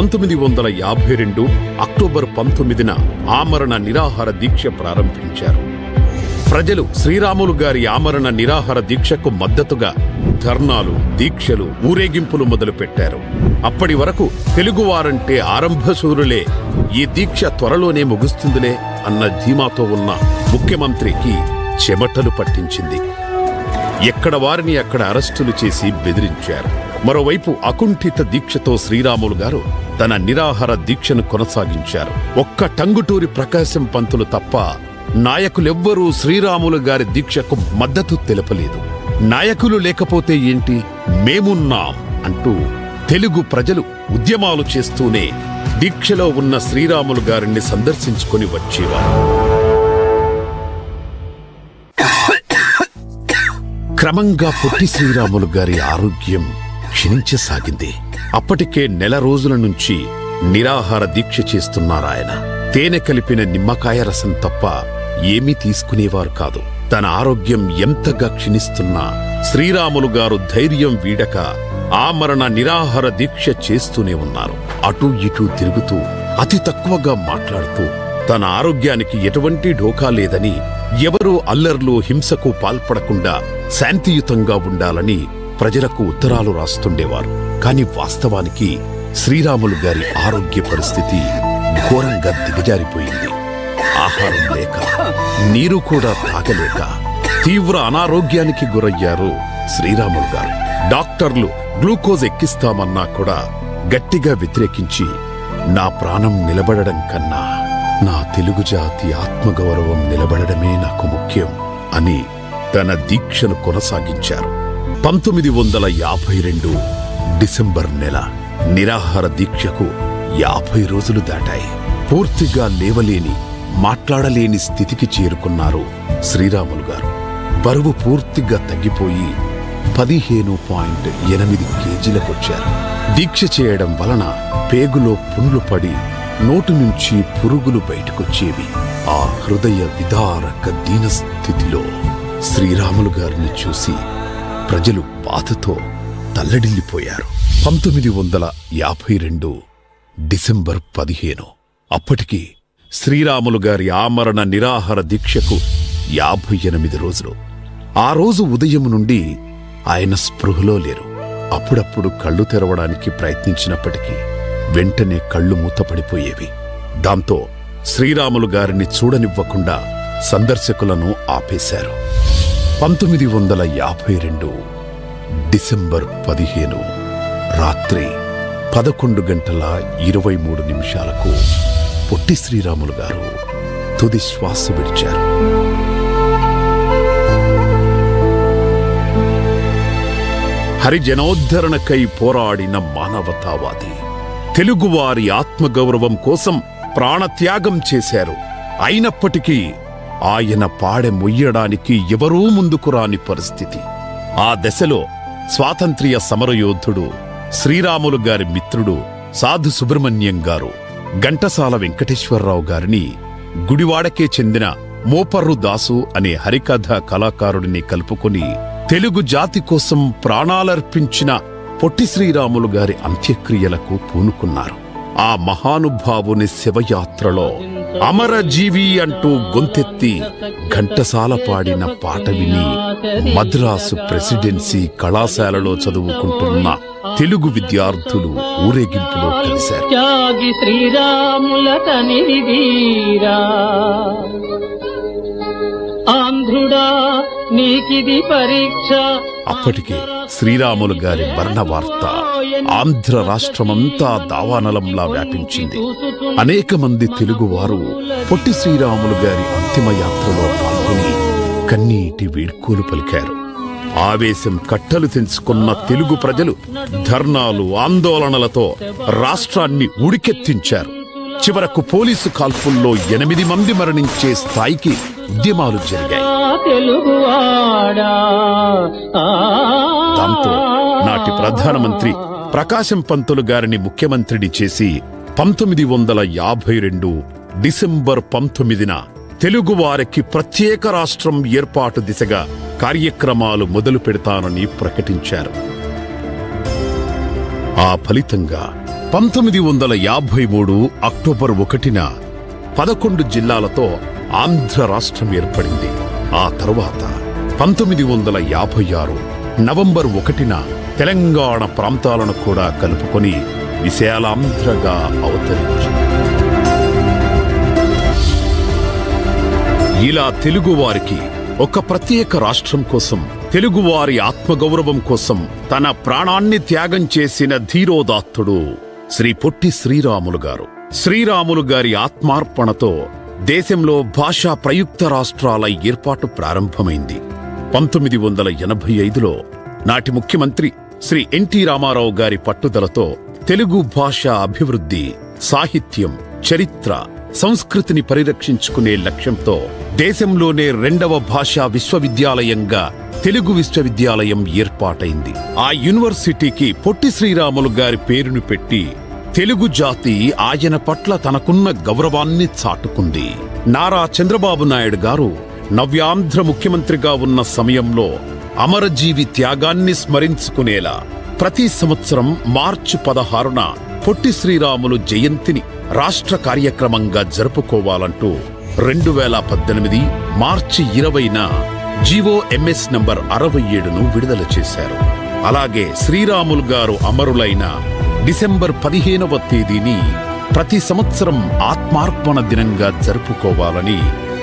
1952 అక్టోబర్ 19న ఆమరణ నిరాహార దీక్ష ప్రారంభించారు. ప్రజలు శ్రీరాములు గారి ఆమరణ నిరాహార దీక్షకు మద్దతుగా ధర్నాలు, దీక్షలు, ఊరేగింపులు మొదలుపెట్టారు. అప్పటి వరకు తెలుగువారంటే ఆరంభశూరులే, ఈ దీక్ష త్వరలోనే ముగుస్తుందిలే అన్న ధీమాతో ఉన్న ముఖ్యమంత్రికి చెమటలు పట్టించింది. ఎక్కడ వారిని అక్కడ అరెస్టులు చేసి బెదిరించారు. మరోవైపు అకుంఠిత దీక్షతో శ్రీరాములు గారు తన నిరాహార దీక్షను కొనసాగించారు. ఒక్క టంగుటూరి ప్రకాశం పంతులు తప్ప నాయకులెవ్వరూ శ్రీరాములు గారి దీక్షకు మద్దతు తెలపలేదు. నాయకులు లేకపోతే ఏంటి, మేమున్నాం అంటూ తెలుగు ప్రజలు ఉద్యమాలు చేస్తూనే దీక్షలో ఉన్న శ్రీరాములు గారిని సందర్శించుకొని వచ్చేవారు. క్రమంగా పొట్టి శ్రీరాములు గారి ఆరోగ్యం క్షీణించసాగింది. అప్పటికే నెల రోజుల నుంచి నిరాహార దీక్ష చేస్తున్నారాయన. తేనె కలిపిన నిమ్మకాయ రసం తప్ప ఏమీ తీసుకునేవారు కాదు. తన ఆరోగ్యం ఎంతగా క్షీణిస్తున్నా శ్రీరాములు గారు ధైర్యం వీడక ఆమరణ నిరాహార దీక్ష చేస్తూనే ఉన్నారు. అటూ ఇటూ తిరుగుతూ అతి తక్కువగా మాట్లాడుతూ తన ఆరోగ్యానికి ఎటువంటి ఢోకా లేదని, ఎవరూ అల్లర్లు హింసకు పాల్పడకుండా శాంతియుతంగా ఉండాలని ప్రజలకు ఉత్తరాలు రాస్తుండేవారు. కాని వాస్తవానికి శ్రీరాములు గారి ఆరోగ్య పరిస్థితి ఘోరంగా దిగజారిపోయింది. ఆహారం లేక, నీరు కూడా తాగలేక తీవ్ర అనారోగ్యానికి గురయ్యారు శ్రీరాములు గారు. డాక్టర్లు గ్లూకోజ్ ఎక్కిస్తామన్నా కూడా గట్టిగా వ్యతిరేకించి, నా ప్రాణం నిలబడడం కన్నా నా తెలుగు జాతి ఆత్మగౌరవం నిలబడడమే నాకు ముఖ్యం అని తన దీక్షను కొనసాగించారు. 1952 డిసెంబర్ నెల నిరాహార దీక్షకు 50 రోజులు దాటాయి. పూర్తిగా లేవలేని, మాట్లాడలేని స్థితికి చేరుకున్నారు శ్రీరాములు గారు. బరువు పూర్తిగా తగ్గిపోయి 15.8 కేజీలకొచ్చారు. దీక్ష చేయడం వలన పేగులో పుండ్లు పడి నోటు నుంచి పురుగులు బయటకొచ్చేవి. ఆ హృదయ విదారక దీనస్థితిలో శ్రీరాములు గారిని చూసి ప్రజలు బాధతో తల్లడిల్లిపోయారు. 1952 డిసెంబర్ 15. అప్పటికి శ్రీరాములు గారి ఆమరణ నిరాహార దీక్షకు 58 రోజులు. ఆ రోజు ఉదయం నుండి ఆయన స్పృహలో లేరు. అప్పుడప్పుడు కళ్ళు తెరవడానికి ప్రయత్నించినప్పటికీ వెంటనే కళ్ళు మూతపడిపోయేవి. దాంతో శ్రీరాములు గారిని చూడనివ్వకుండా సందర్శకులను ఆపేశారు. 1952 డిసెంబర్ 15 రాత్రి 11:23 పొట్టి శ్రీరాములు గారు తుది శ్వాస విడిచారు. హరిజనోద్ధరణకై పోరాడిన మానవతావాది, తెలుగువారి ఆత్మగౌరవం కోసం ప్రాణత్యాగం చేశారు. అయినప్పటికీ ఆయన పాడె మొయ్యడానికి ఎవరూ ముందుకు రాని పరిస్థితి. ఆ దశలో స్వాతంత్ర్య సమరయోధుడు, శ్రీరాములు గారి మిత్రుడు సాధు సుబ్రహ్మణ్యం గారు ఘంటసాల వెంకటేశ్వరరావు గారిని గుడివాడకే చెందిన మోపర్రు దాసు అనే హరికథ కళాకారుడిని కలుపుకొని తెలుగు జాతి కోసం ప్రాణాలర్పించిన పొట్టి శ్రీరాములు గారి అంత్యక్రియలకు పూనుకున్నారు. ఆ మహానుభావుని శివయాత్రలో అమరజీవి అంటూ గొంతెత్తి ఘంటసాల పాడిన పాట విని మద్రాసు ప్రెసిడెన్సీ కళాశాలలో చదువుకుంటున్న తెలుగు విద్యార్థులు ఊరేగింపులో కలిశారు. అప్పటికే శ్రీరాములు గారి మరణ వార్త ఆంధ్ర రాష్ట్రమంతా దావానలంలా వ్యాపించింది. అనేక మంది తెలుగువారు పొట్టి శ్రీరాములు గారి అంతిమ యాత్రలో పాల్గొని కన్నీటి వీడ్కోలు పలికారు. ఆవేశం కట్టలు తెంచుకున్న తెలుగు ప్రజలు ధర్నాలు, ఆందోళనలతో రాష్ట్రాన్ని ఉడికెత్తించారు. చివరకు పోలీసు కాల్పుల్లో 8 మంది మరణించే స్థాయికి ఉద్యమాలు జరిగాయి. దాంతో నాటి ప్రధానమంత్రి ప్రకాశం పంతులు గారిని ముఖ్యమంత్రిని చేసి 1952 డిసెంబర్ 19న తెలుగువారికి ప్రత్యేక రాష్ట్రం ఏర్పాటు దిశగా కార్యక్రమాలు మొదలు పెడతానని ప్రకటించారు. ఆ ఫలితంగా 1953 అక్టోబర్ 1న 11 జిల్లాలతో ఆంధ్ర రాష్ట్రం ఏర్పడింది. ఆ తరువాత 1956 నవంబర్ 1న తెలంగాణ ప్రాంతాలను కూడా కలుపుకొని విశాలాంధ్రగా అవతరించింది. ఇలా తెలుగువారికి ఒక ప్రత్యేక రాష్ట్రం కోసం తెలుగువారి ఆత్మగౌరవం కోసం తన ప్రాణాన్ని త్యాగం చేసిన ధీరోదాత్తుడు శ్రీ పొట్టి శ్రీరాములు గారు. శ్రీరాములు గారి ఆత్మార్పణతో దేశంలో భాషా ప్రయుక్త రాష్ట్రాల ఏర్పాటు ప్రారంభమైంది. 1985లో నాటి ముఖ్యమంత్రి శ్రీ ఎన్టీ రామారావు గారి పట్టుదలతో తెలుగు భాష అభివృద్ధి, సాహిత్యం, చరిత్ర, సంస్కృతిని పరిరక్షించుకునే లక్ష్యంతో దేశంలోనే 2వ భాషా విశ్వవిద్యాలయంగా తెలుగు విశ్వవిద్యాలయం ఏర్పాటైంది. ఆ యూనివర్సిటీకి పొట్టి శ్రీరాములు గారి పేరును పెట్టి తెలుగు జాతి ఆయన పట్ల తనకున్న గౌరవాన్ని చాటుకుంది. నారా చంద్రబాబు నాయుడు గారు నవ్యాంధ్ర ముఖ్యమంత్రిగా ఉన్న సమయంలో అమరజీవి త్యాగాన్ని స్మరించుకునేలా ప్రతి సంవత్సరం మార్చి 16న పొట్టి శ్రీరాములు జయంతిని రాష్ట్ర కార్యక్రమంగా జరుపుకోవాలంటూ 2018 మార్చి 20న GOMS నంబర్ 67ను విడుదల చేశారు. అలాగే శ్రీరాములు గారు అమరులైన డిసెంబర్ 15వ తేదీని ప్రతి సంవత్సరం ఆత్మార్పణ దినంగా జరుపుకోవాలని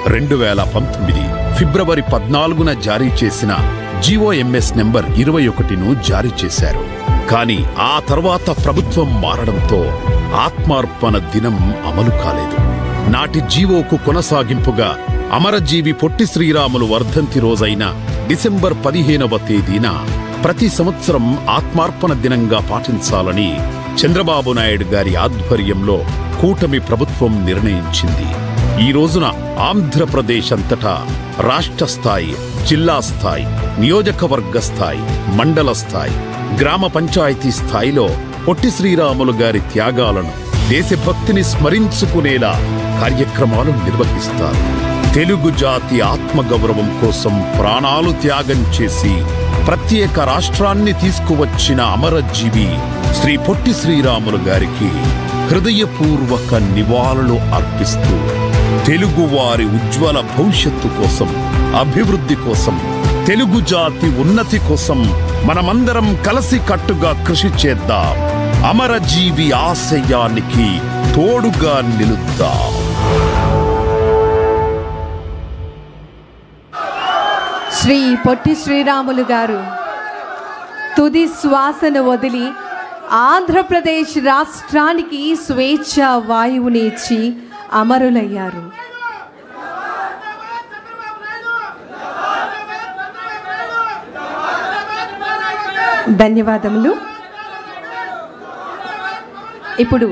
2019 ఫిబ్రవరి 14న జారీ చేసిన GOMS నంబర్ 21ను జారీ చేశారు. కానీ ఆ తర్వాత ప్రభుత్వం మారడంతో ఆత్మార్పణ దినం అమలు కాలేదు. నాటి జీవోకు కొనసాగింపుగా అమరజీవి పొట్టి శ్రీరాములు వర్ధంతి రోజైన డిసెంబర్ 15వ తేదీన ప్రతి సంవత్సరం ఆత్మార్పణ దినంగా పాటించాలని చంద్రబాబు నాయుడు గారి ఆధ్వర్యంలో కూటమి ప్రభుత్వం నిర్ణయించింది. ఈ రోజున ఆంధ్రప్రదేశ్ అంతటా రాష్ట్ర స్థాయి, జిల్లా స్థాయి, నియోజకవర్గ స్థాయి, మండల స్థాయి, గ్రామ పంచాయతీ స్థాయిలో పొట్టి శ్రీరాములు గారి త్యాగాలను, దేశభక్తిని స్మరించుకునేలా కార్యక్రమాలు నిర్వహిస్తారు. తెలుగు జాతి ఆత్మగౌరవం కోసం ప్రాణాలు త్యాగం చేసి ప్రత్యేక రాష్ట్రాన్ని తీసుకువచ్చిన అమరజీవి శ్రీ పొట్టి శ్రీరాములు గారికి హృదయపూర్వక నివాళులు అర్పిస్తూ తెలుగువారి ఉజ్వల భవిష్యత్తు కోసం, అభివృద్ధి కోసం, తెలుగు జాతి ఉన్నతి కోసం మనమందరం కలిసి కట్టుగా కృషి చేద్దాం. అమరజీవి ఆశయానికి తోడుగా నిలుద్దాం. శ్రీ పొట్టి శ్రీరాములు గారు తుది శ్వాసను వదిలి ఆంధ్రప్రదేశ్ రాష్ట్రానికి స్వేచ్ఛ వాయువుని ఇచ్చి అమరులయ్యారు. ధన్యవాదములు. ఇప్పుడు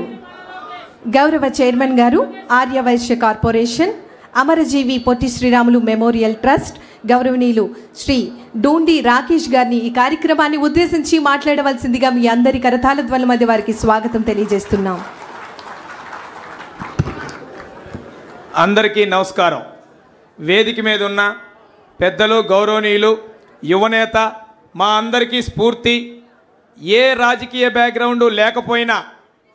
గౌరవ చైర్మన్ గారు, ఆర్యవైశ్య కార్పొరేషన్, అమరజీవి పొట్టి శ్రీరాములు మెమోరియల్ ట్రస్ట్ గౌరవనీయులు శ్రీ డూండి రాకేష్ గారిని ఈ కార్యక్రమాన్ని ఉద్దేశించి మాట్లాడవలసిందిగా మీ అందరి కరతాళ ధ్వనుల మధ్య వారికి స్వాగతం తెలియజేస్తున్నాం. అందరికీ నమస్కారం. వేదిక మీద ఉన్న పెద్దలు, గౌరవనీయులు, యువనేత, మా అందరికీ స్ఫూర్తి. ఏ రాజకీయ బ్యాక్గ్రౌండు లేకపోయినా,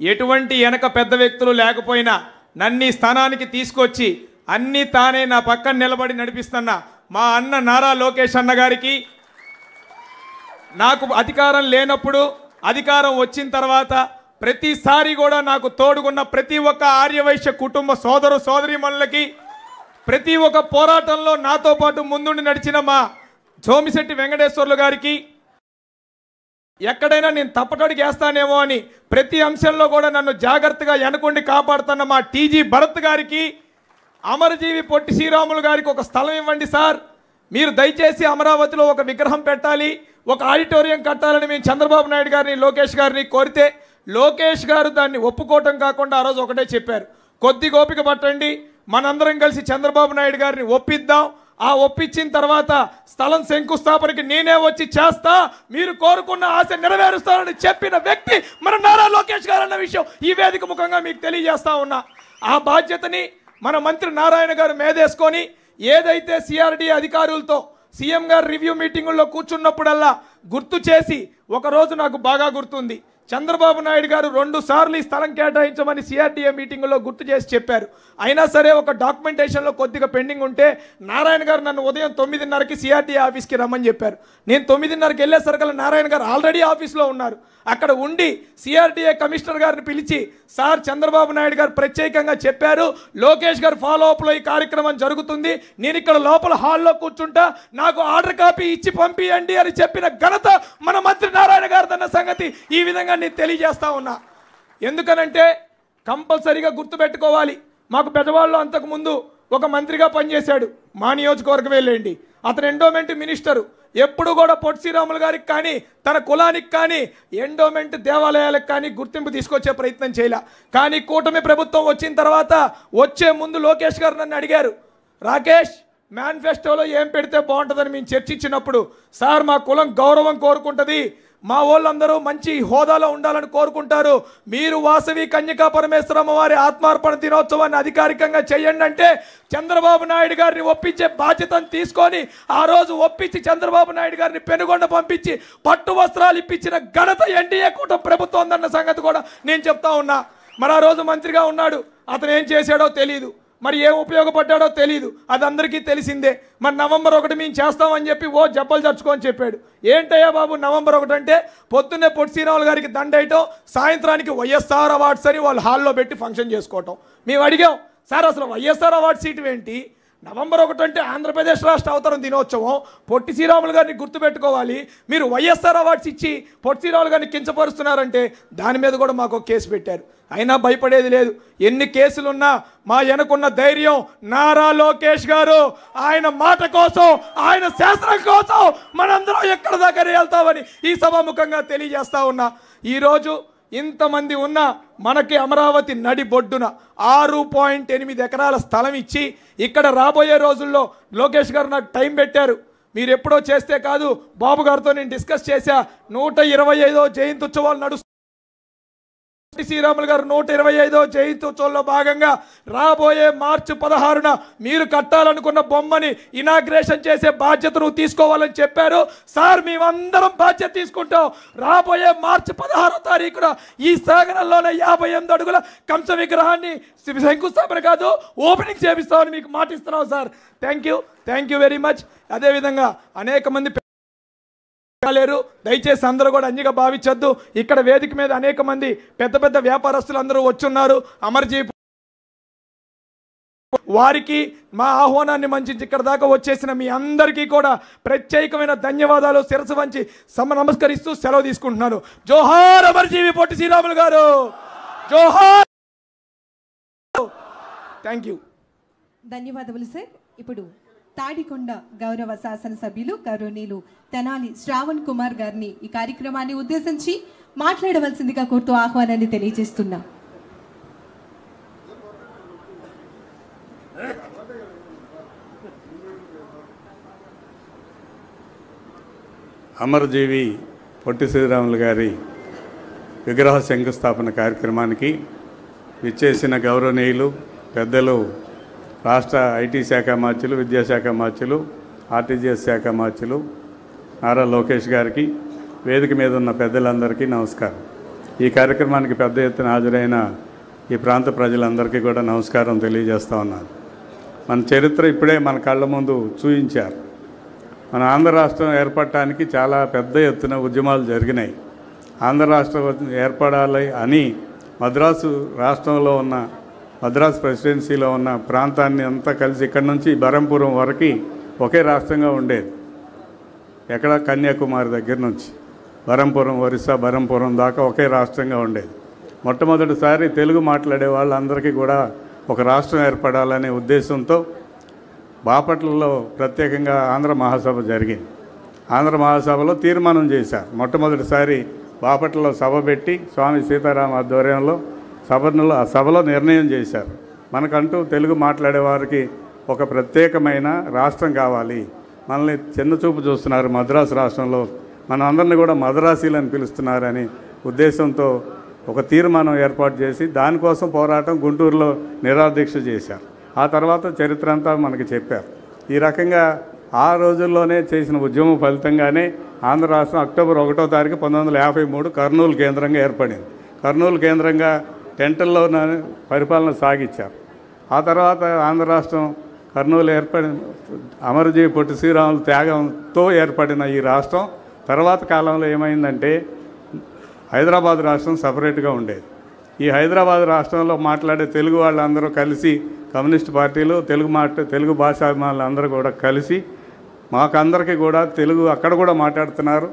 ఎటువంటి వెనక పెద్ద వ్యక్తులు లేకపోయినా నన్ను స్థానానికి తీసుకొచ్చి అన్నీ తానే నా పక్కన నిలబడి నడిపిస్తున్న మా అన్న నారా లోకేష్ అన్న గారికి, నాకు అధికారం లేనప్పుడు, అధికారం వచ్చిన తర్వాత ప్రతిసారి కూడా నాకు తోడుగున్న ప్రతి ఒక్క ఆర్యవైశ్య కుటుంబ సోదరు సోదరీమణులకి, ప్రతి ఒక్క పోరాటంలో నాతో పాటు ముందుండి నడిచిన మా సోమిశెట్టి వెంకటేశ్వర్లు గారికి, ఎక్కడైనా నేను తప్పటడికి వేస్తానేమో అని ప్రతి అంశంలో కూడా నన్ను జాగ్రత్తగా వెనకుండి కాపాడుతున్న మా టీజీ భరత్ గారికి, అమరజీవి పొట్టి శ్రీరాములు గారికి ఒక స్థలం ఇవ్వండి సార్, మీరు దయచేసి అమరావతిలో ఒక విగ్రహం పెట్టాలి, ఒక ఆడిటోరియం కట్టాలని మేము చంద్రబాబు నాయుడు గారిని, లోకేష్ గారిని కోరితే లోకేష్ గారు దాన్ని ఒప్పుకోవటం కాకుండా ఆ రోజు ఒకటే చెప్పారు, కొద్ది ఓపిక పట్టండి, మనందరం కలిసి చంద్రబాబు నాయుడు గారిని ఒప్పిద్దాం, ఆ ఒప్పించిన తర్వాత స్థలం శంకుస్థాపనకి నేనే వచ్చి చేస్తా, మీరు కోరుకున్న ఆశ నెరవేరుస్తానని చెప్పిన వ్యక్తి మన నారా లోకేష్ గారు అన్న విషయం ఈ వేదిక ముఖంగా మీకు తెలియజేస్తా ఉన్నా. ఆ బాధ్యతని మన మంత్రి నారాయణ గారు మేదేసుకొని, ఏదైతే సిఆర్డీ అధికారులతో సీఎం గారు రివ్యూ మీటింగుల్లో కూర్చున్నప్పుడల్లా గుర్తు చేసి, ఒకరోజు నాకు బాగా గుర్తుంది, చంద్రబాబు నాయుడు గారు 2 సార్లు ఈ స్థలం కేటాయించమని సిఆర్డీఏ మీటింగ్లో గుర్తు చేసి చెప్పారు. అయినా సరే ఒక డాక్యుమెంటేషన్లో కొద్దిగా పెండింగ్ ఉంటే నారాయణ గారు నన్ను ఉదయం 9:30కి సిఆర్డీఏ ఆఫీస్కి రమ్మని చెప్పారు. నేను 9:30కి వెళ్ళేసరికల్లా నారాయణ గారు ఆల్రెడీ ఆఫీస్లో ఉన్నారు. అక్కడ ఉండి సిఆర్డీఏ కమిషనర్ గారిని పిలిచి, సార్ చంద్రబాబు నాయుడు గారు ప్రత్యేకంగా చెప్పారు, లోకేష్ గారు ఫాలోఅప్లో ఈ కార్యక్రమం జరుగుతుంది, నేను ఇక్కడ లోపల హాల్లో కూర్చుంటా, నాకు ఆర్డర్ కాపీ ఇచ్చి పంపియండి అని చెప్పిన ఘనత మన మంత్రి నారాయణ గారు అన్న సంగతి ఈ విధంగా నేను తెలియజేస్తా ఉన్నా. ఎందుకనంటే కంపల్సరీగా గుర్తుపెట్టుకోవాలి, మాకు పెద్దవాళ్ళు అంతకుముందు ఒక మంత్రిగా పనిచేశాడు, మా నియోజకవర్గం వెళ్ళండి, అతను ఎండోమెంట్ మినిస్టరు. ఎప్పుడు కూడా పొట్టి శ్రీరాములు గారికి కానీ తన కులానికి కానీ ఎండోమెంట్ దేవాలయాలకు కానీ గుర్తింపు తీసుకొచ్చే ప్రయత్నం చేయలే. కానీ కూటమి ప్రభుత్వం వచ్చిన తర్వాత వచ్చే ముందు లోకేష్ గారు నన్ను అడిగారు, రాకేష్ మేనిఫెస్టోలో ఏం పెడితే బాగుంటుందని మేము చర్చించినప్పుడు, సార్ మా కులం గౌరవం కోరుకుంటుంది, మా వాళ్ళందరూ మంచి హోదాలో ఉండాలని కోరుకుంటారు, మీరు వాసవి కన్యకా పరమేశ్వరమ్మ వారి ఆత్మార్పణ దినోత్సవాన్ని అధికారికంగా చేయండి అంటే చంద్రబాబు నాయుడు గారిని ఒప్పించే బాధ్యతను తీసుకొని ఆ రోజు ఒప్పించి చంద్రబాబు నాయుడు గారిని పెనుగొండ పంపించి పట్టు వస్త్రాలు ఇప్పించిన ఘనత ఎన్డీఏ కూటమి ప్రభుత్వం ఉందన్న సంగతి కూడా నేను చెప్తా ఉన్నా. మరి ఆ రోజు మంత్రిగా ఉన్నాడు, అతను ఏం చేశాడో తెలియదు, మరి ఏం ఉపయోగపడ్డాడో తెలియదు, అది అందరికీ తెలిసిందే. మరి నవంబర్ 1 మేము చేస్తామని చెప్పి జబ్బలు చర్చుకొని చెప్పాడు. ఏంటయ్యా బాబు నవంబర్ 1 అంటే పొద్దున్నే పొట్టి శ్రీరాములు గారికి దండేయటం, సాయంత్రానికి వైఎస్ఆర్ అవార్డ్స్ అని వాళ్ళు హాల్లో పెట్టి ఫంక్షన్ చేసుకోవటం. మేము అడిగాం, సార్ అసలు వైఎస్ఆర్ అవార్డ్స్ సీటు ఏంటి, నవంబర్ 1 అంటే ఆంధ్రప్రదేశ్ రాష్ట్ర అవతరణ దినోత్సవం, పొట్టి శ్రీరాములు గారిని గుర్తుపెట్టుకోవాలి, మీరు వైఎస్ఆర్ అవార్డ్స్ ఇచ్చి పొట్టి శ్రీరాములు గారిని కించపరుస్తున్నారంటే దాని మీద కూడా మాకు కేసు పెట్టారు. అయినా భయపడేది లేదు, ఎన్ని కేసులున్నా మా వెనకున్న ధైర్యం నారా లోకేష్ గారు, ఆయన మాట కోసం, ఆయన శాస్త్రం కోసం మనందరం ఎక్కడ దాకా వెళ్తామని ఈ సభాముఖంగా తెలియజేస్తా ఉన్నా. ఈరోజు ఇంతమంది ఉన్న మనకి అమరావతి నడి బొడ్డున 6.8 ఎకరాల స్థలం ఇచ్చి ఇక్కడ రాబోయే రోజుల్లో లోకేష్ గారు నాకు టైం పెట్టారు, మీరు ఎప్పుడో చేస్తే కాదు, బాబు గారితో నేను డిస్కస్ చేశా, 125వ జయంతి ఉత్సవాలు నడుస్తాయి, శ్రీరాములు గారు 125వ జయంతి ఉత్సవంలో భాగంగా రాబోయే మార్చి 16న మీరు కట్టాలనుకున్న బొమ్మని ఇనాగ్రేషన్ చేసే బాధ్యత నువ్వు తీసుకోవాలని చెప్పారు. సార్ మేమందరం బాధ్యత తీసుకుంటాం, రాబోయే మార్చి 16వ తారీఖున ఈ సాగరంలోనే 58 అడుగుల కంస విగ్రహాన్ని శంకుస్థాపన కాదు ఓపెనింగ్ చేపిస్తామని మీకు మాటిస్తున్నాం sir. Thank you very much. అదేవిధంగా అనేక మంది లేరు, దయచేసి అందరూ కూడా అన్నిగా భావించొద్దు. ఇక్కడ వేదిక మీద అనేక మంది పెద్ద పెద్ద వ్యాపారస్తులు అందరూ వచ్చున్నారు. అమర్జీవి వారికి మా ఆహ్వానాన్ని మంచి ఇక్కడ దాకా వచ్చేసిన మీ అందరికీ కూడా ప్రత్యేకమైన ధన్యవాదాలు శిరసు వంచి నమస్కరిస్తూ సెలవు తీసుకుంటున్నాను. జోహార్ అమర్జీవి పొట్టి శ్రీరాములు గారు, జోహార్. Thank you. ధన్యవాదములు సార్. ఇప్పుడు తాడికొండ గౌరవ శాసనసభ్యులు గౌరవనీయులు తెనాలి శ్రావణ్ కుమార్ గారిని ఈ కార్యక్రమాన్ని ఉద్దేశించి మాట్లాడవలసిందిగా కోరుతూ ఆహ్వానాన్ని తెలియజేస్తున్నా. అమరజీవి పొట్టి శ్రీరాములు గారి విగ్రహ శంకుస్థాపన కార్యక్రమానికి విచ్చేసిన గౌరవనీయులు పెద్దలు రాష్ట్ర ఐటీ శాఖ మార్చులు, విద్యాశాఖ మార్చులు, ఆర్టీజీఎస్ శాఖ మార్చులు నారా లోకేష్ గారికి, వేదిక మీద ఉన్న పెద్దలందరికీ నమస్కారం. ఈ కార్యక్రమానికి పెద్ద ఎత్తున హాజరైన ఈ ప్రాంత ప్రజలందరికీ కూడా నమస్కారం తెలియజేస్తూ ఉన్నాను. మన చరిత్ర ఇప్పుడే మన కళ్ళ ముందు చూయించారు. మన ఆంధ్ర రాష్ట్రం ఏర్పడటానికి చాలా పెద్ద ఎత్తున ఉద్యమాలు జరిగినాయి. ఆంధ్ర రాష్ట్రం ఏర్పడాలి అని మద్రాసు రాష్ట్రంలో ఉన్న మద్రాసు ప్రెసిడెన్సీలో ఉన్న ప్రాంతాన్ని అంతా కలిసి ఇక్కడి నుంచి బరంపురం వరకు ఒకే రాష్ట్రంగా ఉండేది. ఎక్కడ కన్యాకుమారి దగ్గర నుంచి బరంపురం, ఒరిస్సా బరంపురం దాకా ఒకే రాష్ట్రంగా ఉండేది. మొట్టమొదటిసారి తెలుగు మాట్లాడే వాళ్ళందరికీ కూడా ఒక రాష్ట్రం ఏర్పడాలనే ఉద్దేశంతో బాపట్లలో ప్రత్యేకంగా ఆంధ్ర మహాసభ జరిగింది. ఆంధ్ర మహాసభలో తీర్మానం చేశారు. మొట్టమొదటిసారి బాపట్లలో సభ పెట్టి స్వామి సీతారామ ఆధ్వర్యంలో ఆ సభలో నిర్ణయం చేశారు, మనకంటూ తెలుగు మాట్లాడే వారికి ఒక ప్రత్యేకమైన రాష్ట్రం కావాలి, మనల్ని చిన్నచూపు చూస్తున్నారు మద్రాసు రాష్ట్రంలో, మన అందరినీ కూడా మద్రాసీలని పిలుస్తున్నారని ఉద్దేశంతో ఒక తీర్మానం ఏర్పాటు చేసి దానికోసం పోరాటం గుంటూరులో నిరాదీక్ష చేశారు. ఆ తర్వాత చరిత్ర అంతా మనకి చెప్పారు. ఈ రకంగా ఆ రోజుల్లోనే చేసిన ఉద్యమం ఫలితంగానే ఆంధ్ర రాష్ట్రం అక్టోబర్ 1వ తారీఖు 1953 కర్నూలు కేంద్రంగా ఏర్పడింది. కర్నూలు కేంద్రంగా టెంటల్లో పరిపాలన సాగించారు. ఆ తర్వాత ఆంధ్ర రాష్ట్రం కర్నూలు ఏర్పడిన అమరజీవి పొట్టి శ్రీరాములు త్యాగంతో ఏర్పడిన ఈ రాష్ట్రం తర్వాత కాలంలో ఏమైందంటే హైదరాబాద్ రాష్ట్రం సపరేట్గా ఉండేది. ఈ హైదరాబాద్ రాష్ట్రంలో మాట్లాడే తెలుగు వాళ్ళందరూ కలిసి కమ్యూనిస్ట్ పార్టీలు తెలుగు భాషాభిమానులు అందరూ కూడా కలిసి మాకందరికీ కూడా తెలుగు అక్కడ కూడా మాట్లాడుతున్నారు,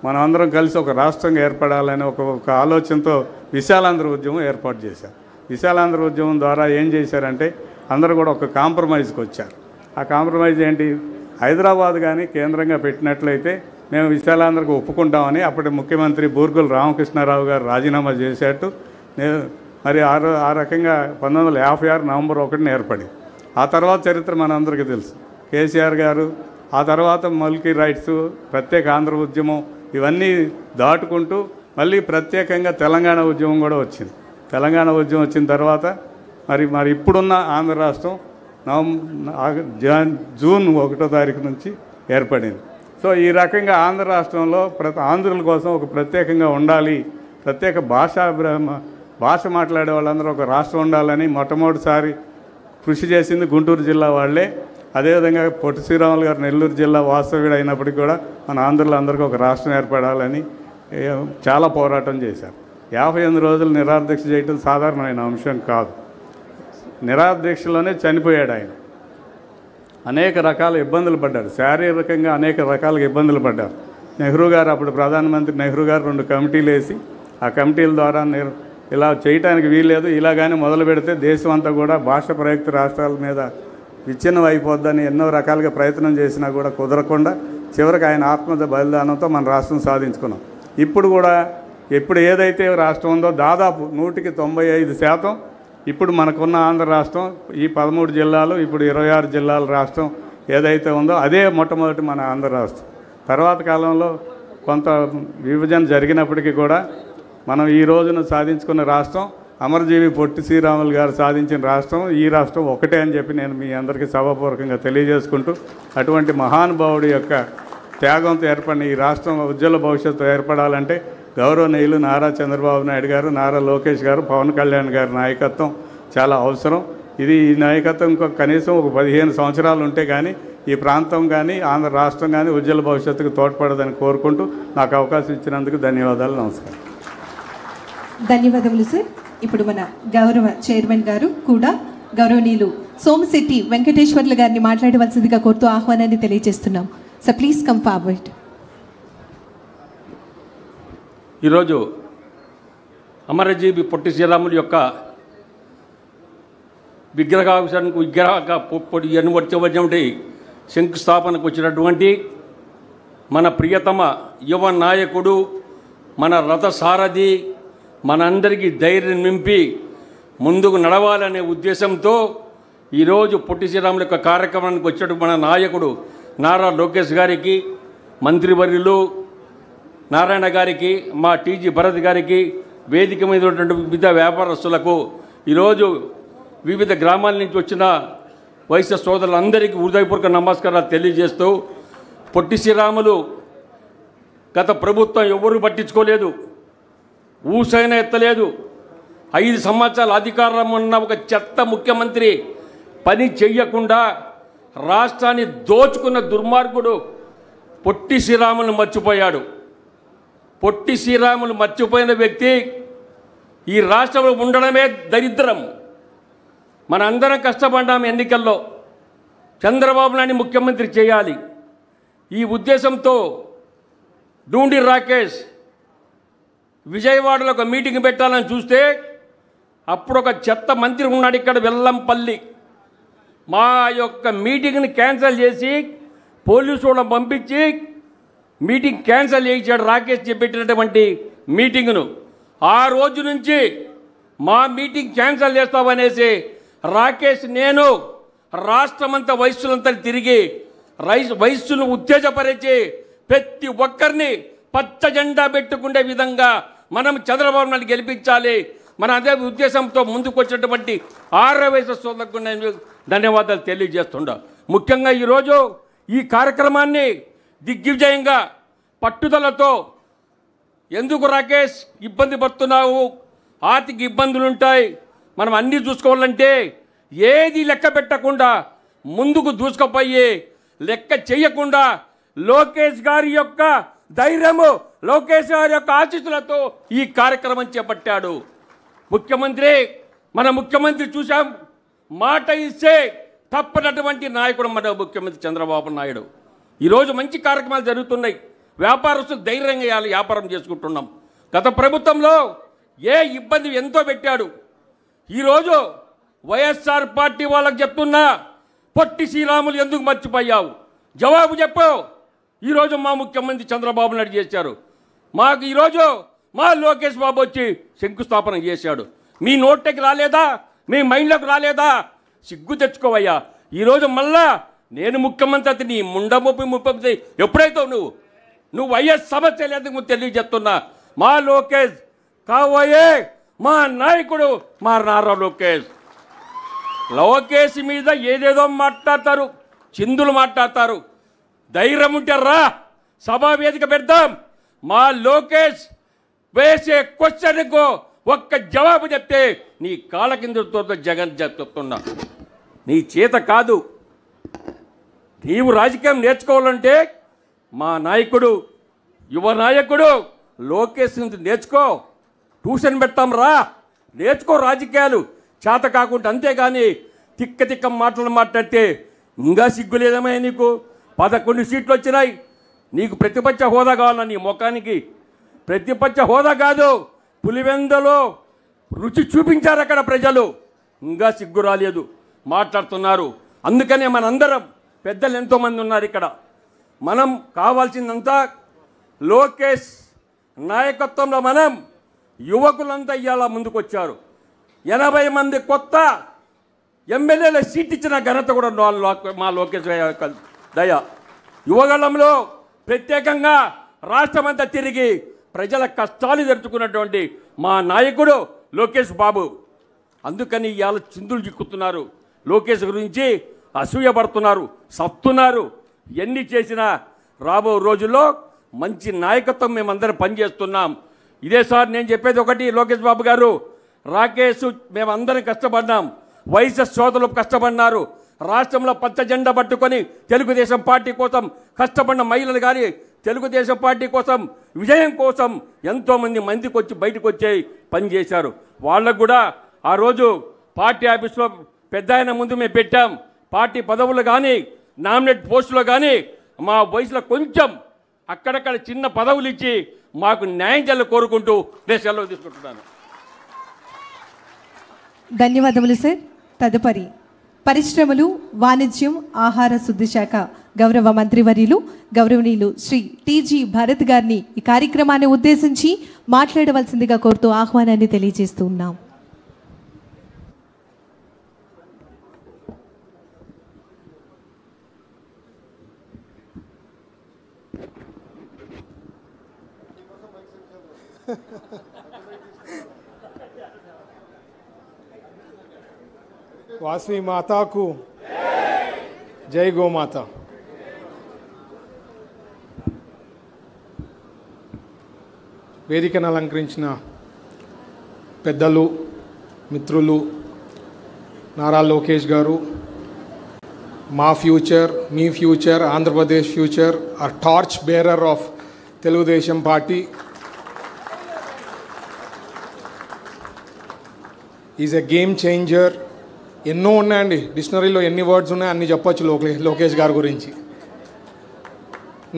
మనం అందరం కలిసి ఒక రాష్ట్రంగా ఏర్పడాలని ఒక ఆలోచనతో విశాలాంధ్ర ఉద్యమం ఏర్పాటు చేశారు. విశాలాంధ్ర ఉద్యమం ద్వారా ఏం చేశారంటే అందరూ కూడా ఒక కాంప్రమైజ్కి వచ్చారు. ఆ కాంప్రమైజ్ ఏంటి, హైదరాబాద్ కానీ కేంద్రంగా పెట్టినట్లయితే మేము విశాలాంధ్రకు ఒప్పుకుంటామని అప్పటి ముఖ్యమంత్రి బూర్గుల రామకృష్ణారావు గారు రాజీనామా చేసేట్టు మరి ఆ రకంగా 1956 నవంబర్ 1న ఏర్పడింది. ఆ తర్వాత చరిత్ర మనందరికీ తెలుసు. కేసీఆర్ గారు ఆ తర్వాత మల్కీ రైట్స్, ప్రత్యేక ఆంధ్ర ఉద్యమం ఇవన్నీ దాటుకుంటూ మళ్ళీ ప్రత్యేకంగా తెలంగాణ ఉద్యమం కూడా వచ్చింది. తెలంగాణ ఉద్యమం వచ్చిన తర్వాత మరి ఇప్పుడున్న ఆంధ్ర రాష్ట్రం జూన్ 1వ తారీఖు నుంచి ఏర్పడింది. సో ఈ రకంగా ఆంధ్ర రాష్ట్రంలో ఆంధ్రుల కోసం ఒక ప్రత్యేకంగా ఉండాలి, ప్రత్యేక భాష మాట్లాడే వాళ్ళందరూ ఒక రాష్ట్రం ఉండాలని మొట్టమొదటిసారి కృషి చేసింది గుంటూరు జిల్లా వాళ్ళే. అదేవిధంగా పొట్టి శ్రీరాములు గారు నెల్లూరు జిల్లా వాస్తవ్యుడు అయినప్పటికీ కూడా మన ఆంధ్రులందరికీ ఒక రాష్ట్రం ఏర్పడాలని చాలా పోరాటం చేశారు. 58 రోజులు నిరాదీక్ష చేయటం సాధారణమైన అంశం కాదు. నిరాదీక్షలోనే చనిపోయాడు ఆయన. అనేక రకాల ఇబ్బందులు పడ్డాడు, శారీరకంగా అనేక రకాలుగా ఇబ్బందులు పడ్డారు. నెహ్రూ గారు అప్పుడు ప్రధానమంత్రి నెహ్రూ గారు 2 కమిటీలు వేసి ఆ కమిటీల ద్వారా ఇలా చేయటానికి వీల్లేదు, ఇలాగానే మొదలు పెడితే దేశం అంతా కూడా భాష ప్రయుక్త రాష్ట్రాల మీద విచ్ఛిన్నం అయిపోద్దని ఎన్నో రకాలుగా ప్రయత్నం చేసినా కూడా కుదరకుండా చివరికి ఆయన ఆత్మహత్య బలిదానంతో మన రాష్ట్రం సాధించుకున్నాం. ఇప్పుడు కూడా ఇప్పుడు ఏదైతే రాష్ట్రం ఉందో దాదాపు 195% ఇప్పుడు మనకున్న ఆంధ్ర రాష్ట్రం ఈ 13 జిల్లాలు ఇప్పుడు 26 జిల్లాల రాష్ట్రం ఏదైతే ఉందో అదే మొట్టమొదటి మన ఆంధ్ర రాష్ట్రం. తర్వాత కాలంలో కొంత విభజన జరిగినప్పటికీ కూడా మనం ఈ రోజున సాధించుకున్న రాష్ట్రం అమరజీవి పొట్టి శ్రీరాములు గారు సాధించిన రాష్ట్రం ఈ రాష్ట్రం ఒకటే అని చెప్పి నేను మీ అందరికీ సభాపూర్వకంగా తెలియజేసుకుంటూ అటువంటి మహానుభావుడి యొక్క త్యాగంతో ఏర్పడిన ఈ రాష్ట్రం ఉజ్వల భవిష్యత్తు ఏర్పడాలంటే గౌరవనీయులు నారా చంద్రబాబు నాయుడు గారు, నారా లోకేష్ గారు, పవన్ కళ్యాణ్ గారి నాయకత్వం చాలా అవసరం. ఈ నాయకత్వం కనీసం ఒక 15 సంవత్సరాలు ఉంటే కానీ ఈ ప్రాంతం కానీ ఆంధ్ర రాష్ట్రం కానీ ఉజ్వల భవిష్యత్తుకు తోడ్పడదని కోరుకుంటూ నాకు అవకాశం ఇచ్చినందుకు ధన్యవాదాలు. నమస్కారం. ధన్యవాదములు సార్. ఇప్పుడు మన గౌరవ చైర్మన్ గారు కూడా గౌరవనీయులు సోమశెట్టి వెంకటేశ్వర్లు గారిని మాట్లాడవలసిందిగా కోరుతూ ఆహ్వానాన్ని తెలియజేస్తున్నాం. Sir please come forward. ఈరోజు అమరజీవి పొట్టి శ్రీరాములు యొక్క విగ్రహావిష్కరణకు శంకుస్థాపనకు వచ్చినటువంటి మన ప్రియతమ యువ నాయకుడు, మన రథసారథి, మనందరికీ ధైర్యం నింపి ముందుకు నడవాలనే ఉద్దేశంతో ఈరోజు పొట్టి శ్రీరాముల యొక్క కార్యక్రమానికి వచ్చేటప్పుడు మన నాయకుడు నారా లోకేష్ గారికి, మంత్రివర్యులు నారాయణ గారికి, మా టీజీ భరత్ గారికి, వేదిక మీద ఉన్నటువంటి వివిధ వ్యాపారస్తులకు, ఈరోజు వివిధ గ్రామాల నుంచి వచ్చిన వైశ్య సోదరులందరికీ హృదయపూర్వక నమస్కారాలు తెలియజేస్తూ, పొట్టి శ్రీరాములు గత ప్రభుత్వం ఎవరు పట్టించుకోలేదు, ఊసైనా ఎత్తలేదు. 5 సంవత్సరాల అధికారం ఉన్న ఒక చెత్త ముఖ్యమంత్రి పని చెయ్యకుండా రాష్ట్రాన్ని దోచుకున్న దుర్మార్గుడు పొట్టి శ్రీరాములు మర్చిపోయాడు. పొట్టి శ్రీరాములు మర్చిపోయిన వ్యక్తి ఈ రాష్ట్రంలో ఉండడమే దరిద్రం. మనందరం కష్టపడ్డాం ఎన్నికల్లో, చంద్రబాబు నాయుడు ముఖ్యమంత్రి చేయాలి. ఈ ఉద్దేశంతో డూండి రాకేష్ విజయవాడలో ఒక మీటింగ్ పెట్టాలని చూస్తే అప్పుడు ఒక చెత్త మంత్రి ఉన్నాడు ఇక్కడ వెల్లంపల్లి. మా యొక్క మీటింగ్ని క్యాన్సిల్ చేసి పోలీసు వాళ్ళని పంపించి మీటింగ్ క్యాన్సిల్ చేయించాడు రాకేష్ చెప్పేటటువంటి మీటింగ్ను. ఆ రోజు నుంచి మా మీటింగ్ క్యాన్సిల్ చేస్తామనేసి రాకేష్ నేను రాష్ట్రమంతా వయస్సులంతా తిరిగి వయస్సును ఉత్తేజపరిచి ప్రతి ఒక్కరిని పచ్చ జెండా పెట్టుకునే విధంగా మనం చంద్రబాబు నాయుడు గెలిపించాలి, మన అదే ఉద్దేశంతో ముందుకు వచ్చినటువంటి 6 వయసు సోదరులకు నేను ధన్యవాదాలు తెలియజేస్తుండా. ముఖ్యంగా ఈరోజు ఈ కార్యక్రమాన్ని దిగ్విజయంగా పట్టుదలతో ఎందుకు రాకేష్ ఇబ్బంది పడుతున్నావు, ఆర్థిక ఇబ్బందులుంటాయి, మనం అన్నీ చూసుకోవాలంటే ఏది లెక్క పెట్టకుండా ముందుకు దూసుకుపోయి లెక్క చేయకుండా లోకేష్ గారి యొక్క ధైర్యము, లోకేష్ గారి యొక్క ఆశీస్సులతో ఈ కార్యక్రమం చేపట్టాడు. మన ముఖ్యమంత్రి చూసాం, మాట ఇస్తే తప్పనటువంటి నాయకుడు మన ముఖ్యమంత్రి చంద్రబాబు నాయుడు. ఈరోజు మంచి కార్యక్రమాలు జరుగుతున్నాయి, వ్యాపారస్తులు ధైర్యంగా వ్యాపారం చేసుకుంటున్నాం. గత ప్రభుత్వంలో ఏ ఇబ్బంది ఎంతో పెట్టాడు. ఈరోజు వైఎస్ఆర్ పార్టీ వాళ్ళకి చెప్తున్నా, పొట్టి శ్రీరాములు ఎందుకు మర్చిపోయావు, జవాబు చెప్పు. ఈరోజు మా ముఖ్యమంత్రి చంద్రబాబు నాయుడు చేశారు. మాకు ఈరోజు మా లోకేష్ బాబు వచ్చి శంకుస్థాపన చేశాడు. మీ నోట్లోకి రాలేదా, మీ మైండ్లోకి రాలేదా? సిగ్గు తెచ్చుకోవయ్యా. ఈరోజు మళ్ళా నేను ముఖ్యమంత్రి, నీ ముప్పై ఎప్పుడైతే నువ్వు వైఎస్ సమస్య లేదని తెలియజేస్తున్నా. మా లోకేష్ కావోయే మా నాయకుడు, మా నారా లోకేష్ మీద ఏదేదో మాట్లాడతారు, చిందులు మాట్లాడతారు. ధైర్యం ఉంటే రా, సభా వేదిక పెడతాం. మా లోకేష్ వేసే క్వశ్చన్కు ఒక్క జవాబు చెప్తే నీ కాళ్ళ కిందతో జగన్ చెప్తున్నా. నీ చేత కాదు. నీవు రాజకీయం నేర్చుకోవాలంటే మా నాయకుడు, యువ నాయకుడు లోకేష్ నుంచి నేర్చుకో. ట్యూషన్ పెడతాం రా, నేర్చుకో రాజకీయాలు. చేత కాకుండా అంతేగాని తిక్క మాటలు మాట్లాడితే ఇంకా సిగ్గు లేదమే నీకు. 11 సీట్లు వచ్చినాయి. నీకు ప్రతిపక్ష హోదా కావాలా? నీ ముఖానికి ప్రతిపక్ష హోదా కాదు, పులివెందలో రుచి చూపించారు అక్కడ ప్రజలు. ఇంకా సిగ్గు రాలేదు, మాట్లాడుతున్నారు. అందుకనే మనందరం పెద్దలు ఎంతోమంది ఉన్నారు ఇక్కడ. మనం కావాల్సిందంతా లోకేష్ నాయకత్వంలో మనం యువకులంతా ఇవాళ ముందుకొచ్చారు. 80 మంది కొత్త ఎమ్మెల్యేల సీట్ ఇచ్చిన ఘనత కూడా మా లోకేష్ దయ. యువగళంలో ప్రత్యేకంగా రాష్ట్రమంతా తిరిగి ప్రజల కష్టాలు తెరుచుకున్నటువంటి మా నాయకుడు లోకేష్ బాబు. అందుకని ఇవాళ చిందులు చిక్కుతున్నారు, లోకేష్ గురించి అసూయపడుతున్నారు, సత్తున్నారు. ఎన్ని చేసినా రాబో రోజుల్లో మంచి నాయకత్వం మేమందరం పనిచేస్తున్నాం. ఇదే సార్ నేను చెప్పేది ఒకటి, లోకేష్ బాబు గారు, రాకేష్ మేమందరం కష్టపడ్డాం, వైఎస్ సోదరులు కష్టపడినారు. రాష్ట్రంలో పచ్చ జెండా పట్టుకొని తెలుగుదేశం పార్టీ కోసం కష్టపడిన మహిళలు కానీ తెలుగుదేశం పార్టీ కోసం విజయం కోసం ఎంతోమంది బయటకు వచ్చి పనిచేశారు. వాళ్ళకు కూడా ఆ రోజు పార్టీ ఆఫీస్లో పెద్ద ఆయన ముందు మేము పెట్టాం. పార్టీ పదవులు కానీ నామినేట్ పోస్టులో కానీ మా వయసులో కొంచెం అక్కడక్కడ చిన్న పదవులు ఇచ్చి మాకు న్యాయం చేయాలని కోరుకుంటూ నేను సెలవు తీసుకుంటున్నాను. ధన్యవాదములు సార్. తదుపరి పరిశ్రమలు, వాణిజ్యం, ఆహార శుద్ధి శాఖ గౌరవ మంత్రివర్యులు గౌరవనీయులు శ్రీ టీజీ భరత్ గారిని ఈ కార్యక్రమాన్ని ఉద్దేశించి మాట్లాడవలసిందిగా కోరుతూ ఆహ్వానాన్ని తెలియజేస్తూ ఉన్నాం. వాసవి మాతాకు జై గోమాత. వేదికను అలంకరించిన పెద్దలు, మిత్రులు, నారా లోకేష్ గారు, మా ఫ్యూచర్, మీ ఫ్యూచర్, ఆంధ్రప్రదేశ్ ఫ్యూచర్, ఆ torch bearer of Telugu Desam party, is a game changer. ఎన్నో ఉన్నాయండి, డిక్షనరీలో ఎన్ని వర్డ్స్ ఉన్నాయో అన్ని చెప్పచ్చు లోకేష్ గారి గురించి.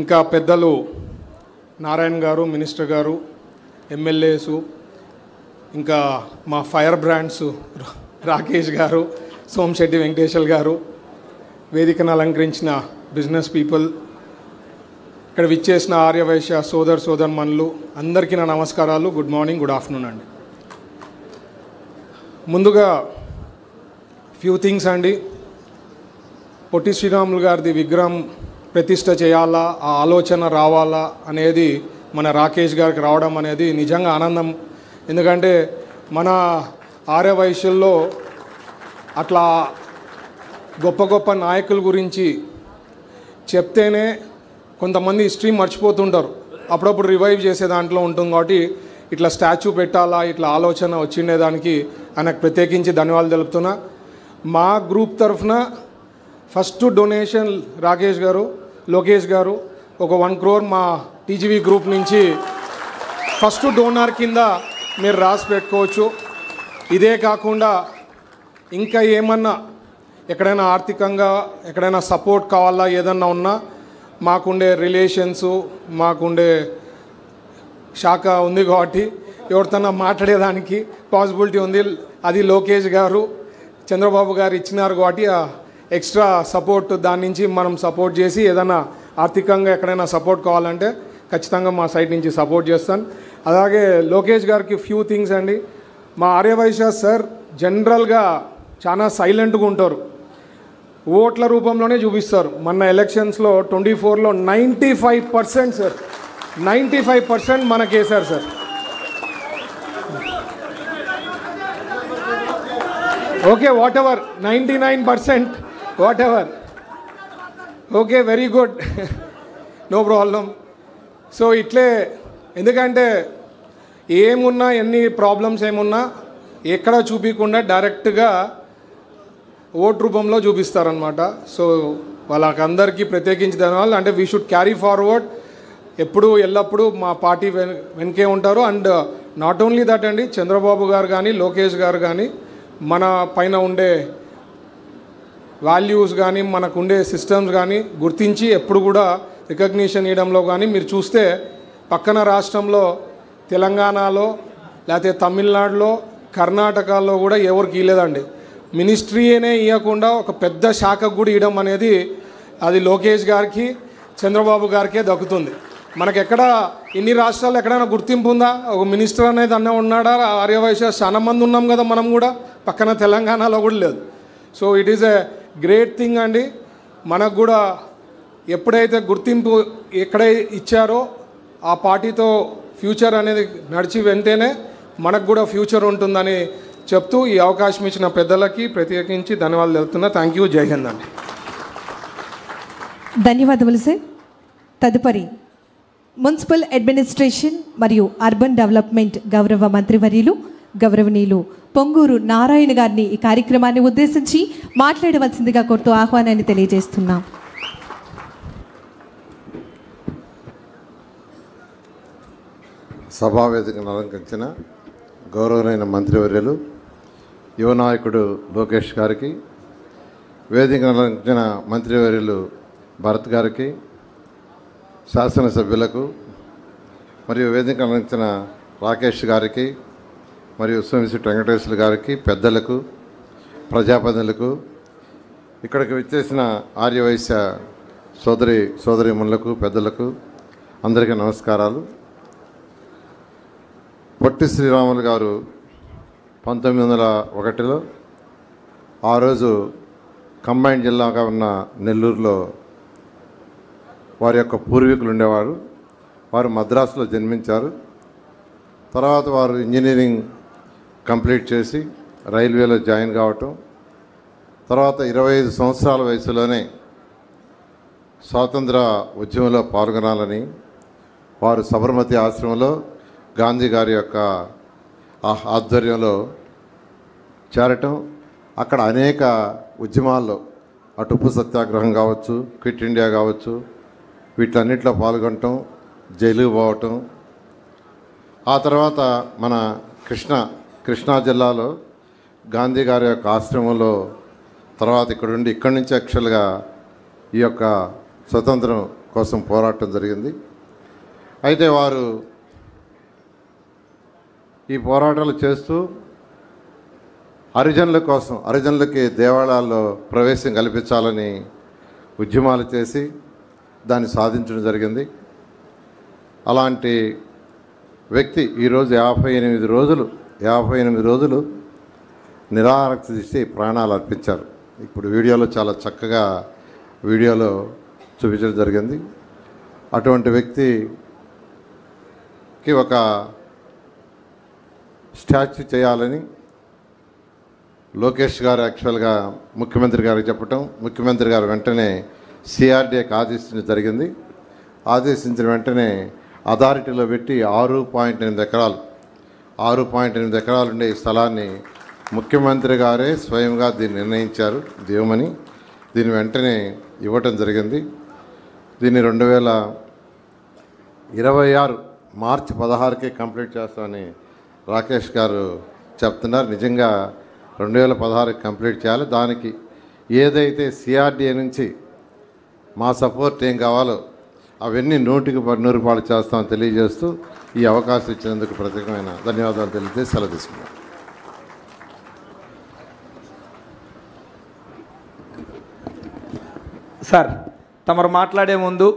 ఇంకా పెద్దలు నారాయణ గారు, మినిస్టర్ గారు, ఎమ్మెల్యేసు, ఇంకా మా ఫైర్ బ్రాండ్స్ రాకేష్ గారు, సోమశెట్టి వెంకటేశ్వర్ గారు, వేదికను అలంకరించిన బిజినెస్ పీపుల్, ఇక్కడ విచ్చేసిన ఆర్యవైశ్య సోదరమణులు అందరికీ నా నమస్కారాలు. గుడ్ మార్నింగ్, గుడ్ ఆఫ్టర్నూన్ అండి. ముందుగా ఫ్యూ థింగ్స్ అండి. పొట్టి శ్రీరాములు గారిది విగ్రహం ప్రతిష్ట చేయాలా, ఆ ఆలోచన రావాలా అనేది మన రాకేష్ గారికి రావడం అనేది నిజంగా ఆనందం. ఎందుకంటే మన ఆర్యవైశ్యుల్లో అట్లా గొప్ప గొప్ప నాయకుల గురించి చెప్తేనే కొంతమంది హిస్టరీ మర్చిపోతుంటారు. అప్పుడప్పుడు రివైవ్ చేసే దాంట్లో ఉంటుంది కాబట్టి ఇట్లా స్టాచ్యూ పెట్టాలా ఇట్లా ఆలోచన వచ్చిండే దానికి ఆయనకు ప్రత్యేకించి ధన్యవాదాలు తెలుపుతున్నా. మా గ్రూప్ తరఫున ఫస్ట్ డొనేషన్ రాకేష్ గారు, లోకేష్ గారు ఒక 1 crore మా టీజీవీ గ్రూప్ నుంచి ఫస్ట్ డోనార్ కింద మీరు రాసి పెట్టుకోవచ్చు. ఇదే కాకుండా ఇంకా ఏమన్నా ఎక్కడైనా ఆర్థికంగా ఎక్కడైనా సపోర్ట్ కావాలా ఏదన్నా ఉన్నా మాకుండే రిలేషన్సు మాకుండే శాఖ ఉంది కాబట్టి ఎవరితోనా మాట్లాడేదానికి పాసిబిలిటీ ఉంది. అది లోకేష్ గారు చంద్రబాబు గారు ఇచ్చినారు కాబట్టి ఎక్స్ట్రా సపోర్ట్ దాని నుంచి మనం సపోర్ట్ చేసి ఏదైనా ఆర్థికంగా ఎక్కడైనా సపోర్ట్ కావాలంటే ఖచ్చితంగా మా సైడ్ నుంచి సపోర్ట్ చేస్తాను. అలాగే లోకేష్ గారికి ఫ్యూ థింగ్స్ అండి. మా ఆర్యవైశ్య సార్ జనరల్గా చాలా సైలెంట్గా ఉంటారు, ఓట్ల రూపంలోనే చూపిస్తారు. మొన్న ఎలక్షన్స్లో 24లో 95% సార్ 95% మనకేశారు sir. Okay whatever 99% whatever okay very good no problem. So ఇట్లే ఎందుకంటే ఏమున్నా ఎన్ని ప్రాబ్లమ్స్ ఏమున్నా ఎక్కడ చూపించకుండా డైరెక్ట్గా ఓట్ రూపంలో చూపిస్తారనమాట. సో వాళ్ళకందరికీ ప్రత్యేకించి ధన్యవాదాలు. అంటే వీ షుడ్ క్యారీ ఫార్వర్డ్, ఎప్పుడు ఎల్లప్పుడూ మా పార్టీ వెనకే ఉంటారు. అండ్ నాట్ ఓన్లీ దట్ అండి, చంద్రబాబు గారు కానీ లోకేష్ గారు కానీ మన పైన ఉండే వాల్యూస్ కానీ మనకు ఉండే సిస్టమ్స్ కానీ గుర్తించి ఎప్పుడు కూడా రికగ్నిషన్ ఇవ్వడంలో కానీ మీరు చూస్తే పక్కన రాష్ట్రంలో తెలంగాణలో లేకపోతే తమిళనాడులో కర్ణాటకలో కూడా ఎవరికి ఇవ్వలేదండి. మినిస్ట్రీనే ఇవ్వకుండా ఒక పెద్ద శాఖకు కూడా ఇవ్వడం అనేది అది లోకేష్ గారికి చంద్రబాబు గారికే దక్కుతుంది. మనకెక్కడ ఇన్ని రాష్ట్రాల్లో ఎక్కడైనా గుర్తింపు ఉందా? ఒక మినిస్టర్ అనేది అన్న ఉన్నాడా? ఆర్యవైశ్య చాలా మంది ఉన్నాం కదా మనం కూడా, పక్కన తెలంగాణలో కూడా లేదు. So it is a great thing అండి. మనకు కూడా ఎప్పుడైతే గుర్తింపు ఎక్కడ ఇచ్చారో ఆ పార్టీతో ఫ్యూచర్ అనేది నడిచి వెంటనే మనకు కూడా ఫ్యూచర్ ఉంటుందని చెప్తూ ఈ అవకాశం ఇచ్చిన పెద్దలకి ప్రత్యేకించి ధన్యవాదాలు తెలుపుతున్నా. Thank you. జై హింద్ అండి. ధన్యవాదములు సార్. తదుపరి మున్సిపల్ అడ్మినిస్ట్రేషన్ మరియు అర్బన్ డెవలప్మెంట్ గౌరవ మంత్రివర్యులు గౌరవనీయులు పొంగూరు నారాయణ గారిని ఈ కార్యక్రమాన్ని ఉద్దేశించి మాట్లాడవలసిందిగా కోరుతూ ఆహ్వానాన్ని తెలియజేస్తున్నాం. సభావేదికను అలంకరించిన గౌరవనీయ మంత్రివర్యులు యువ నాయకుడు లోకేష్ గారికి, వేదికను అలంకరించిన మంత్రివర్యులు భరత్ గారికి, శాసనసభ్యులకు మరియు వేదికను అలంకరించిన రాకేష్ గారికి మరియు సోమిశెట్టి వెంకటేశ్వర గారికి, పెద్దలకు, ప్రజాప్రతినిధులకు, ఇక్కడికి విచ్చేసిన ఆర్యవైశ్య సోదరీమణులకు, పెద్దలకు అందరికీ నమస్కారాలు. పొట్టి శ్రీరాములు గారు 1901లో ఆ రోజు కంబైన్డ్ జిల్లాగా ఉన్న నెల్లూరులో వారి యొక్క పూర్వీకులు ఉండేవారు. వారు మద్రాసులో జన్మించారు. తర్వాత వారు ఇంజనీరింగ్ కంప్లీట్ చేసి రైల్వేలో జాయిన్ కావటం, తర్వాత 25 సంవత్సరాల వయసులోనే స్వాతంత్ర ఉద్యమంలో పాల్గొనాలని వారు సబర్మతి ఆశ్రమంలో గాంధీ గారి యొక్క ఆధ్వర్యంలో చేరటం, అక్కడ అనేక ఉద్యమాల్లో అటు ఉప్పు సత్యాగ్రహం కావచ్చు, క్విట్ ఇండియా కావచ్చు, వీటన్నిటిలో పాల్గొనటం, జైలుకు పోవటం. ఆ తర్వాత మన కృష్ణా జిల్లాలో గాంధీ గారి యొక్క ఆశ్రమంలో తర్వాత ఇక్కడి నుంచి యాక్చువల్గా ఈ యొక్క స్వతంత్రం కోసం పోరాటం జరిగింది. అయితే వారు ఈ పోరాటాలు చేస్తూ హరిజనుల కోసం, హరిజనులకి దేవాలయాల్లో ప్రవేశం కల్పించాలని ఉద్యమాలు చేసి దాన్ని సాధించడం జరిగింది. అలాంటి వ్యక్తి ఈరోజు 58 రోజులు నిరాహారక దీక్ష ప్రాణాలు అర్పించారు. ఇప్పుడు వీడియోలో చాలా చక్కగా వీడియోలో చూపించడం జరిగింది. అటువంటి వ్యక్తికి ఒక స్టాచ్యూ చేయాలని లోకేష్ గారు యాక్చువల్గా ముఖ్యమంత్రి గారికి చెప్పటం, ముఖ్యమంత్రి గారు వెంటనే సిఆర్డీఏకి ఆదేశించడం జరిగింది. ఆదేశించిన వెంటనే అథారిటీలో పెట్టి 6.8 ఎకరాలు 6.8 ఎకరాలు ఉండే ఈ స్థలాన్ని ముఖ్యమంత్రి గారే స్వయంగా దీన్ని నిర్ణయించారు దేవమని. దీన్ని వెంటనే ఇవ్వటం జరిగింది. దీన్ని 2026 మార్చి 16కే కంప్లీట్ చేస్తామని రాకేష్ గారు చెప్తున్నారు. నిజంగా 2016కి కంప్లీట్ చేయాలి. దానికి ఏదైతే సిఆర్డీఏ నుంచి మా సపోర్ట్ ఏం కావాలో అవన్నీ 100% చేస్తామని తెలియజేస్తూ ఈ అవకాశం ఇచ్చినందుకు ప్రత్యేకమైన ధన్యవాదాలు తెలియజేసి సెలవు తీసుకున్నాం. సార్ తమరు మాట్లాడే ముందు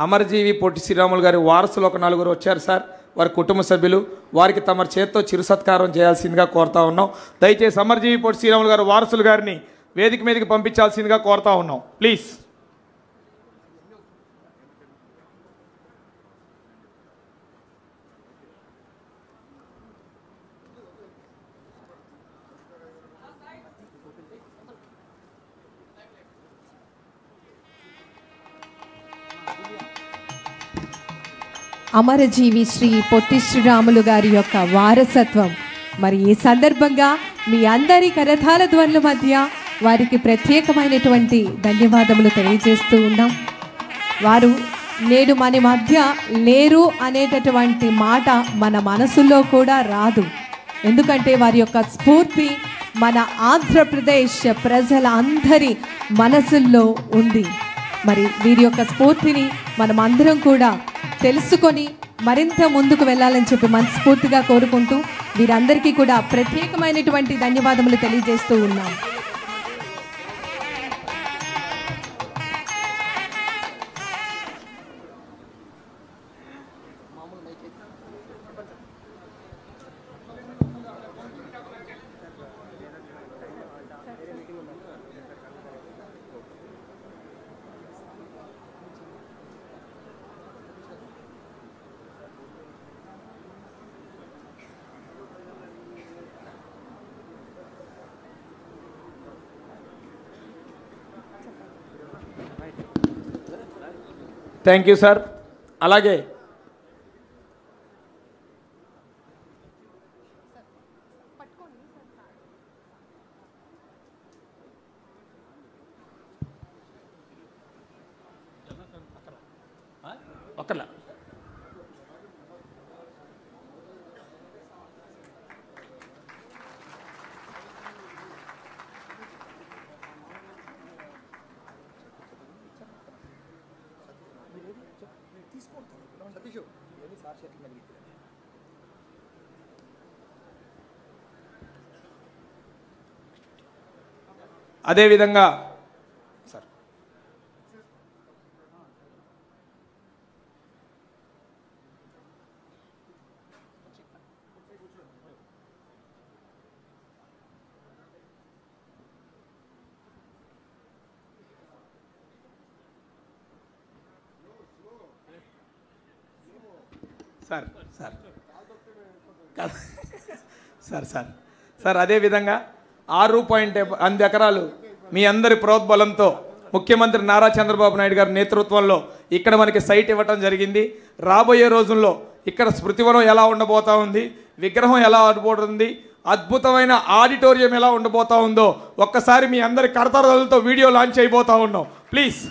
అమరజీవి పొట్టి శ్రీరాములు గారి వారసులు ఒక 4 వచ్చారు సార్. వారి కుటుంబ సభ్యులు, వారికి తమ చేత్తో చిరు సత్కారం చేయాల్సిందిగా కోరుతా ఉన్నాం. దయచేసి అమరజీవి పొట్టి శ్రీరాములు గారి వారసులు గారిని వేదిక మీదకి పంపించాల్సిందిగా కోరుతా ఉన్నాం ప్లీజ్. అమరజీవి శ్రీ పొట్టి శ్రీరాములు గారి యొక్క వారసత్వం. మరి ఈ సందర్భంగా మీ అందరి కరతాళ ధ్వనుల మధ్య వారికి ప్రత్యేకమైనటువంటి ధన్యవాదములు తెలియజేస్తూ ఉన్నాం. వారు నేడు మన మధ్య లేరు అనేటటువంటి మాట మన మనసులో కూడా రాదు. ఎందుకంటే వారి యొక్క స్ఫూర్తి మన ఆంధ్రప్రదేశ్ ప్రజల అందరి మనసుల్లో ఉంది. మరి వీరి యొక్క స్ఫూర్తిని మనమందరం కూడా తెలుసుకొని మరింత ముందుకు వెళ్ళాలని చెప్పి మనస్ఫూర్తిగా కోరుకుంటూ వీరందరికీ కూడా ప్రత్యేకమైనటువంటి ధన్యవాదములు తెలియజేస్తూ ఉన్నాం. Thank you sir. అలాగే ఒక్కలా అదేవిధంగా sir sir sir sir sir sir అదేవిధంగా 6.8 ఎకరాలు మీ అందరి ప్రోద్బలంతో ముఖ్యమంత్రి నారా చంద్రబాబు నాయుడు గారి నేతృత్వంలో ఇక్కడ మనకి సైట్ ఇవ్వటం జరిగింది. రాబోయే రోజుల్లో ఇక్కడ స్మృతివనం ఎలా ఉండబోతా ఉంది, విగ్రహం ఎలా ఉండబోతుంది, అద్భుతమైన ఆడిటోరియం ఎలా ఉండబోతా ఉందో ఒక్కసారి మీ అందరి కరతాళాలతో వీడియో లాంచ్ అయిపోతా ఉన్నాం ప్లీజ్.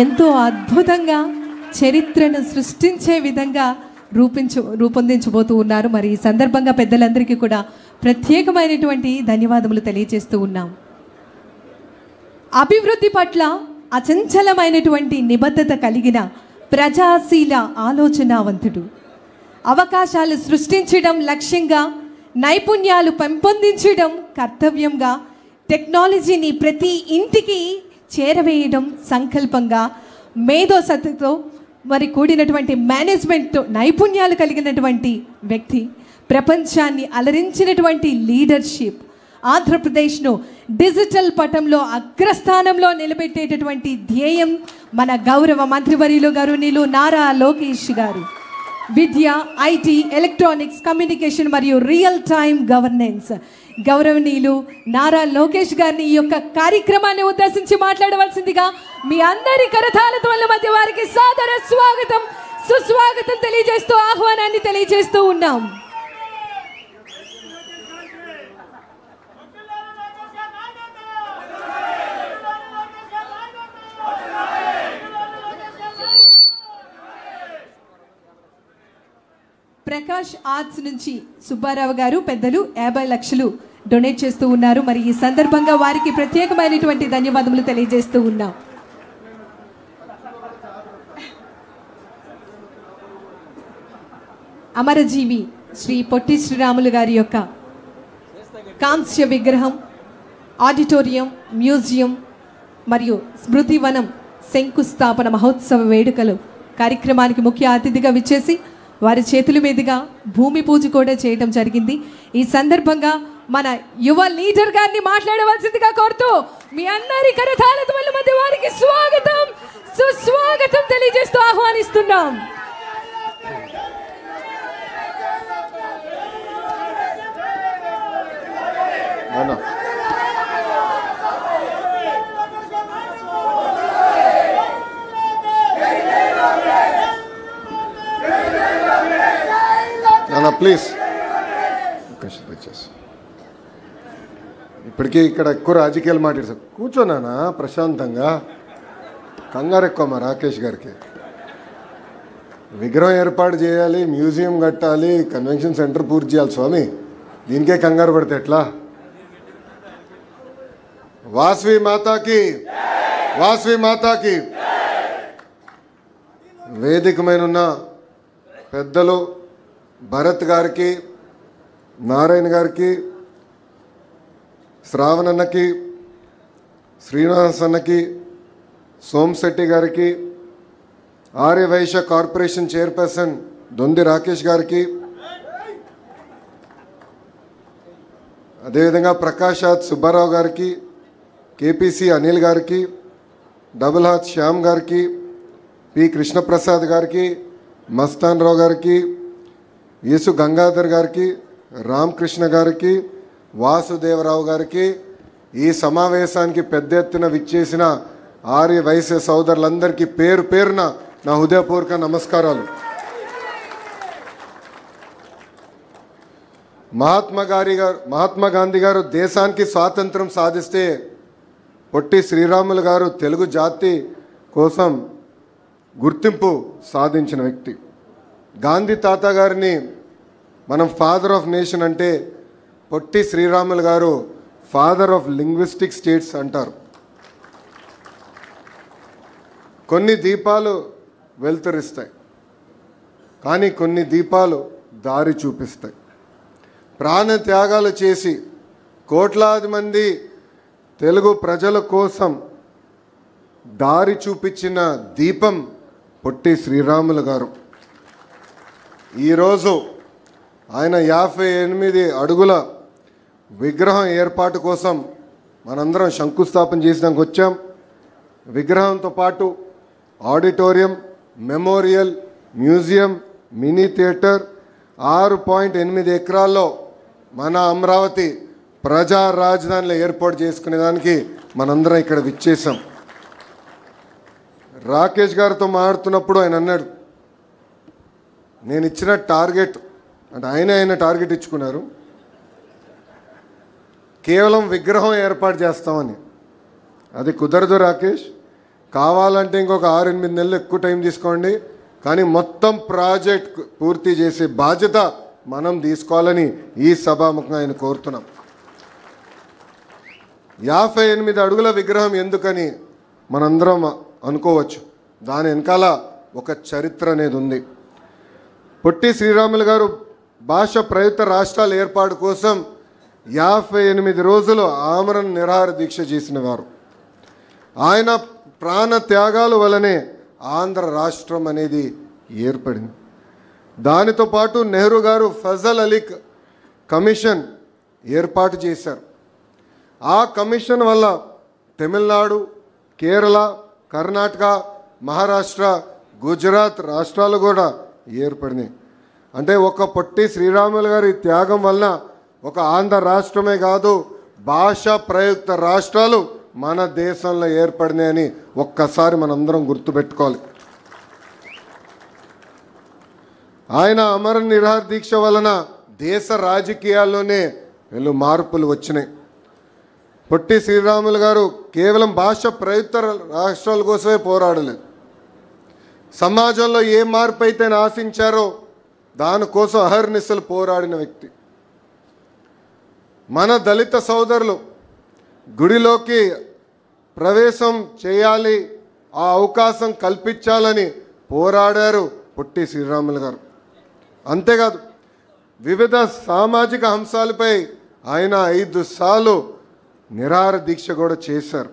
ఎంతో అద్భుతంగా చరిత్రను సృష్టించే విధంగా రూపొందించబోతూ ఉన్నారు. మరి ఈ సందర్భంగా పెద్దలందరికీ కూడా ప్రత్యేకమైనటువంటి ధన్యవాదములు తెలియజేస్తూ ఉన్నాం. అభివృద్ధి పట్ల అచంచలమైనటువంటి నిబద్ధత కలిగిన ప్రజాశీల ఆలోచనావంతుడు, అవకాశాలు సృష్టించడం లక్ష్యంగా, నైపుణ్యాలు పెంపొందించడం కర్తవ్యంగా, టెక్నాలజీని ప్రతి ఇంటికి చేరవేయడం సంకల్పంగా, మేధోసత్తుతో మరి కూడినటువంటి మేనేజ్మెంట్ నైపుణ్యాలు కలిగినటువంటి వ్యక్తి, ప్రపంచాన్ని అలరించినటువంటి లీడర్షిప్, ఆంధ్రప్రదేశ్ను డిజిటల్ పటంలో అగ్రస్థానంలో నిలబెట్టేటటువంటి ధ్యేయం మన గౌరవ మంత్రివర్యులు గౌరవనీయులు నారా లోకేష్ గారు. విద్య, ఐటీ, ఎలక్ట్రానిక్స్, కమ్యూనికేషన్ మరియు రియల్ టైమ్ గవర్నెన్స్ గౌరవనీయులు నారా లోకేష్ గారిని ఈ యొక్క కార్యక్రమాన్ని ఉద్దేశించి మాట్లాడవలసిందిగా మీ అందరి కరతాళత వల్ల మధ్య వారికి సాదర స్వాగతం, సుస్వాగతం తెలియజేస్తూ ఆహ్వానాన్ని తెలియజేస్తూ ఉన్నాం. ప్రకాష్ ఆర్ట్స్ నుంచి సుబ్బారావు గారు పెద్దలు 50 లక్షలు డొనేట్ చేస్తూ ఉన్నారు. మరి ఈ సందర్భంగా వారికి ప్రత్యేకమైనటువంటి ధన్యవాదములు తెలియజేస్తూ ఉన్నాం. అమరజీవి శ్రీ పొట్టి శ్రీరాములు గారి యొక్క కాంస్య విగ్రహం, ఆడిటోరియం, మ్యూజియం మరియు స్మృతివనం శంకుస్థాపన మహోత్సవ వేడుకలు కార్యక్రమానికి ముఖ్య అతిథిగా విచ్చేసి వారి చేతుల మీదుగా భూమి పూజ కూడా చేయడం జరిగింది. ఈ సందర్భంగా మన యువ లీడర్ గారిని మాట్లాడవలసిందిగా కోరుతూ మీ అందరి కరతాళత వల్ల మధ్య వారికి స్వాగతం, సుస్వాగతం తెలియజేస్తూ ఆహ్వానిస్తున్నాం. ప్లీజ్ ఇప్పటికీ ఇక్కడ ఎక్కువ రాజకీయాలు మాట్లాడతారు. కూర్చోనానా ప్రశాంతంగా, కంగారు ఎక్కువ మా రాకేష్ గారికి. విగ్రహం ఏర్పాటు చేయాలి, మ్యూజియం కట్టాలి, కన్వెన్షన్ సెంటర్ పూర్తి చేయాలి. స్వామి దీనికే కంగారు పడితే ఎట్లా? వాసవి మాతాకి, వాసవి మాతాకి. వేదికమైన పెద్దలు భరత్ గారికి, నారాయణ గారికి, శ్రావణన్నకి, శ్రీనివాస్ అన్నకి, సోమశెట్టి గారికి, ఆర్యవైశ్య కార్పొరేషన్ చైర్పర్సన్ దొంది రాకేష్ గారికి, అదేవిధంగా ప్రకాశాత్ సుబ్బారావు గారికి, కేపీసీ అనిల్ గారికి, డబుల్ హాత్ శ్యామ్ గారికి, పి కృష్ణప్రసాద్ గారికి, మస్తాన్ రావు గారికి, యేసు గంగాధర్ గారికి, రామకృష్ణ గారికి, వాసుదేవరావు గారికి, ఈ సమావేశానికి పెద్ద ఎత్తున విచ్చేసిన ఆర్య వైశ్య సోదరులందరికీ పేరు పేరున నా హృదయపూర్వక నమస్కారాలు. మహాత్మా గాంధీ గారు దేశానికి స్వాతంత్రం సాధిస్తే పొట్టి శ్రీరాములు గారు తెలుగు జాతి కోసం గుర్తింపు సాధించిన వ్యక్తి. గాంధీ తాత గారిని మనం ఫాదర్ ఆఫ్ నేషన్ అంటే పొట్టి శ్రీరాములు గారు ఫాదర్ ఆఫ్ లింగ్విస్టిక్ స్టేట్స్ అంటారు. కొన్ని దీపాలు వెలుతురిస్తాయి, కానీ కొన్ని దీపాలు దారి చూపిస్తాయి. ప్రాణ త్యాగాలు చేసి కోట్లాది మంది తెలుగు ప్రజల కోసం దారి చూపించిన దీపం పొట్టి శ్రీరాములు గారు. ఈరోజు ఆయన 58 అడుగుల విగ్రహం ఏర్పాటు కోసం మనందరం శంకుస్థాపన చేసినాక వచ్చాం. విగ్రహంతో పాటు auditorium, memorial, museum, mini theatre 6.8 ఎకరాల్లో మన అమరావతి ప్రజా రాజధానిలో ఏర్పాటు చేసుకునేదానికి మనందరం ఇక్కడ విచ్చేసాం. రాకేష్ గారితో మాట్లాడుతున్నప్పుడు ఆయన అన్నాడు, నేను ఇచ్చిన టార్గెట్ అంటే ఆయన టార్గెట్ ఇచ్చుకున్నారు, కేవలం విగ్రహం ఏర్పాటు చేస్తామని. అది కుదరదు రాకేష్. కావాలంటే ఇంకొక 6-8 నెలలు ఎక్కువ టైం తీసుకోండి, కానీ మొత్తం ప్రాజెక్ట్ పూర్తి చేసే బాధ్యత మనం తీసుకోవాలని ఈ సభాముఖంగా ఆయన కోరుతున్నాం. 58 అడుగుల విగ్రహం ఎందుకని మనందరం అనుకోవచ్చు. దాని వెనకాల ఒక చరిత్ర అనేది ఉంది. పొట్టి శ్రీరాములు గారు భాష ప్రయుక్త రాష్ట్రాల ఏర్పాటు కోసం 58 రోజులు ఆమరణ నిరాహార దీక్ష చేసిన వారు. ఆయన ప్రాణ త్యాగాల వలనే ఆంధ్ర రాష్ట్రం అనేది ఏర్పడింది. దానితో పాటు నెహ్రూ గారు ఫజల్ అలీ కమిషన్ ఏర్పాటు చేశారు. ఆ కమిషన్ వల్ల తమిళనాడు, కేరళ, కర్ణాటక, మహారాష్ట్ర, గుజరాత్ రాష్ట్రాలు కూడా ఏర్పడినాయి. అంటే ఒక పొట్టి శ్రీరాములు గారి త్యాగం వలన ఒక ఆంధ్ర రాష్ట్రమే కాదు, భాష ప్రయుక్త రాష్ట్రాలు మన దేశంలో ఏర్పడినాయని ఒక్కసారి మనందరం గుర్తుపెట్టుకోవాలి. ఆయన అమర నిరాహార దీక్ష వలన దేశ రాజకీయాల్లోనే వెళ్ళు మార్పులు వచ్చినాయి. పొట్టి శ్రీరాములు గారు కేవలం భాష ప్రయుక్త రాష్ట్రాల కోసమే పోరాడలేదు. సమాజంలో ఏ మార్పు అయితే ఆశించారో దానికోసం అహర్నిశలు పోరాడిన వ్యక్తి. మన దళిత సోదరులు గుడిలోకి ప్రవేశం చేయాలి, ఆ అవకాశం కల్పించాలని పోరాడారు పొట్టి శ్రీరాములు గారు. అంతేకాదు వివిధ సామాజిక అంశాలపై ఆయన 5 సార్లు నిరాహార దీక్ష కూడా చేశారు.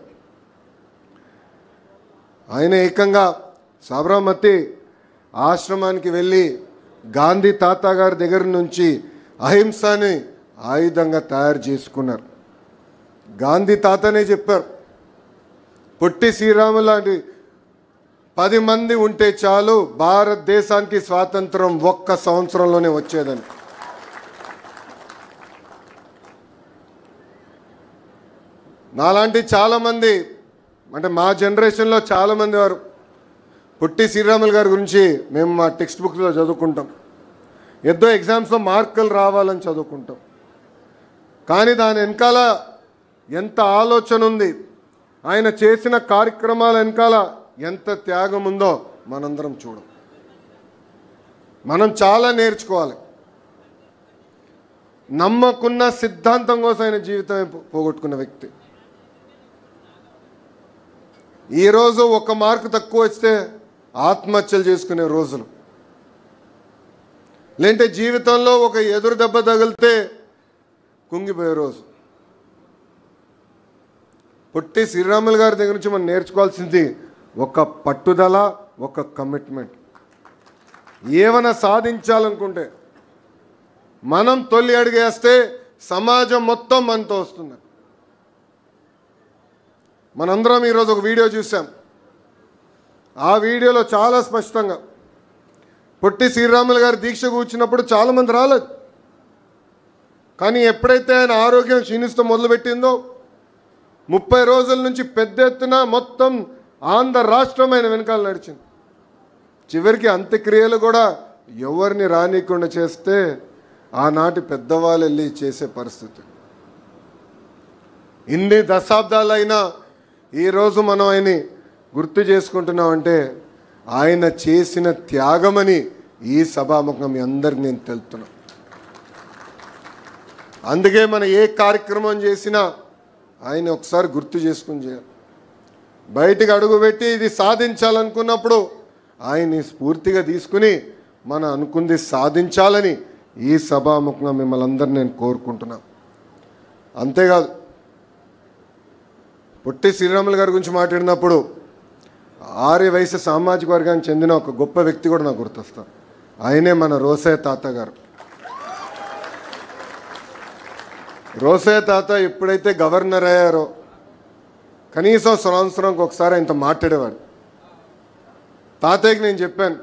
ఆయన ఏకంగా సాబరమతి ఆశ్రమానికి వెళ్ళి గాంధీ తాత గారి దగ్గర నుంచి అహింసని ఆయుధంగా తయారు చేసుకున్నారు. గాంధీ తాతనే చెప్పారు, పొట్టి శ్రీరాములు లాంటి 10 మంది ఉంటే చాలు భారతదేశానికి స్వాతంత్రం 1 సంవత్సరంలోనే వచ్చేదని. నాలాంటి చాలామంది, అంటే మా జనరేషన్లో చాలామంది వారు పొట్టి శ్రీరాములు గారి గురించి మేము మా టెక్స్ట్ బుక్స్లో చదువుకుంటాం, ఏదో ఎగ్జామ్స్లో మార్కులు రావాలని చదువుకుంటాం. కానీ దాని వెనకాల ఎంత ఆలోచన ఉంది, ఆయన చేసిన కార్యక్రమాల వెనకాల ఎంత త్యాగం ఉందో మనందరం చూడం. మనం చాలా నేర్చుకోవాలి. నమ్మకున్న సిద్ధాంతం కోసం ఆయన జీవితమే పోగొట్టుకున్న వ్యక్తి. ఈరోజు 1 మార్కు తక్కువ వస్తే ఆత్మహత్యలు చేసుకునే రోజులు, లేదంటే జీవితంలో ఒక ఎదురు దెబ్బ తగిలితే కుంగిపోయే రోజు. పొట్టి శ్రీరాములు గారి దగ్గర నుంచి మనం నేర్చుకోవాల్సింది ఒక పట్టుదల, ఒక కమిట్మెంట్. ఏమైనా సాధించాలనుకుంటే మనం తొలి అడుగేస్తే సమాజం మొత్తం మనతో వస్తుంది. మనందరం ఈరోజు ఒక వీడియో చూసాం. ఆ వీడియోలో చాలా స్పష్టంగా పొట్టి శ్రీరాములు గారు దీక్ష కూర్చున్నప్పుడు చాలామంది రాలేదు. కానీ ఎప్పుడైతే ఆయన ఆరోగ్యం క్షీణిస్తూ మొదలుపెట్టిందో 30 రోజుల నుంచి పెద్ద ఎత్తున మొత్తం ఆంధ్ర రాష్ట్రం ఆయన వెనకాల నడిచింది. చివరికి అంత్యక్రియలు కూడా ఎవరిని రానికుండా చేస్తే ఆనాటి పెద్దవాళ్ళు వెళ్ళి చేసే పరిస్థితి. ఇన్ని దశాబ్దాలైనా ఈరోజు మనం ఆయన్ని గుర్తు చేసుకుంటున్నామంటే ఆయన చేసిన త్యాగమని ఈ సభాముఖం మీ అందరికి నేను తెలుపుతున్నా. అందుకే మనం ఏ కార్యక్రమం చేసినా ఆయన ఒకసారి గుర్తు చేసుకుని చేయాలి. బయటికి అడుగుపెట్టి ఇది సాధించాలనుకున్నప్పుడు ఆయన్ని స్ఫూర్తిగా తీసుకుని మనం అనుకుంది సాధించాలని ఈ సభాముఖంగా మిమ్మల్ని అందరినీ నేను కోరుకుంటున్నా. అంతేకాదు పొట్టి శ్రీరాములు గారి గురించి మాట్లాడినప్పుడు ఆర్య వైశ్య సామాజిక వర్గానికి చెందిన ఒక గొప్ప వ్యక్తి కూడా నాకు గుర్తొస్తారు. ఆయనే మన రోసయ్య తాత గారు. రోసయ్య తాత ఎప్పుడైతే గవర్నర్ అయ్యారో కనీసం సంవత్సరానికి ఒకసారి ఆయనతో మాట్లాడేవాడు. తాతయ్యకి నేను చెప్పాను,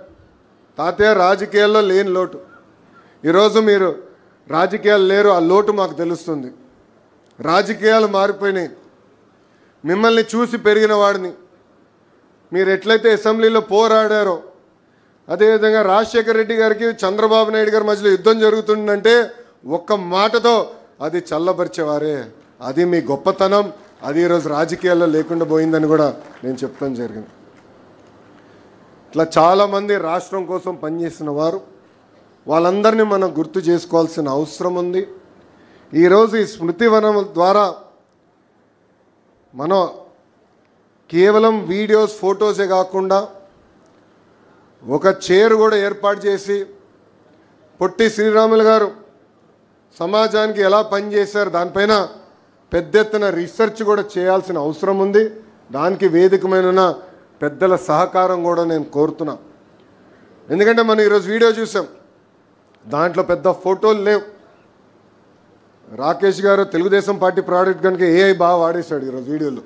తాతయ్య రాజకీయాల్లో లేని లోటు, ఈరోజు మీరు రాజకీయాలు లేరు, ఆ లోటు మాకు తెలుస్తుంది. రాజకీయాలు మారిపోయినాయి. మిమ్మల్ని చూసి పెరిగిన వాడిని, మీరు ఎట్లయితే అసెంబ్లీలో పోరాడారో అదేవిధంగా రాజశేఖర రెడ్డి గారికి చంద్రబాబు నాయుడు గారి మధ్యలో యుద్ధం జరుగుతుందంటే ఒక్క మాటతో అది చల్లబరిచేవారే. అది మీ గొప్పతనం, అది ఈరోజు రాజకీయాల్లో లేకుండా పోయిందని కూడా నేను చెప్తాను జరిగింది. ఇట్లా చాలామంది రాష్ట్రం కోసం పనిచేసిన వారు, వాళ్ళందరినీ మనం గుర్తు చేసుకోవాల్సిన అవసరం ఉంది. ఈరోజు ఈ స్మృతివనం ద్వారా మనం కేవలం వీడియోస్, ఫొటోసే కాకుండా ఒక చైర్ కూడా ఏర్పాటు చేసి పొట్టి శ్రీరాములు గారు సమాజానికి ఎలా పనిచేశారు దానిపైన పెద్ద ఎత్తున రీసెర్చ్ కూడా చేయాల్సిన అవసరం ఉంది. దానికి వేదికమైన పెద్దల సహకారం కూడా నేను కోరుతున్నా. ఎందుకంటే మనం ఈరోజు వీడియో చూసాం, దాంట్లో పెద్ద ఫోటోలు లేవు. రాకేష్ గారు తెలుగుదేశం పార్టీ ప్రోడక్ట్ కనుక ఏఐ బాగా వాడేశాడు ఈరోజు వీడియోలో.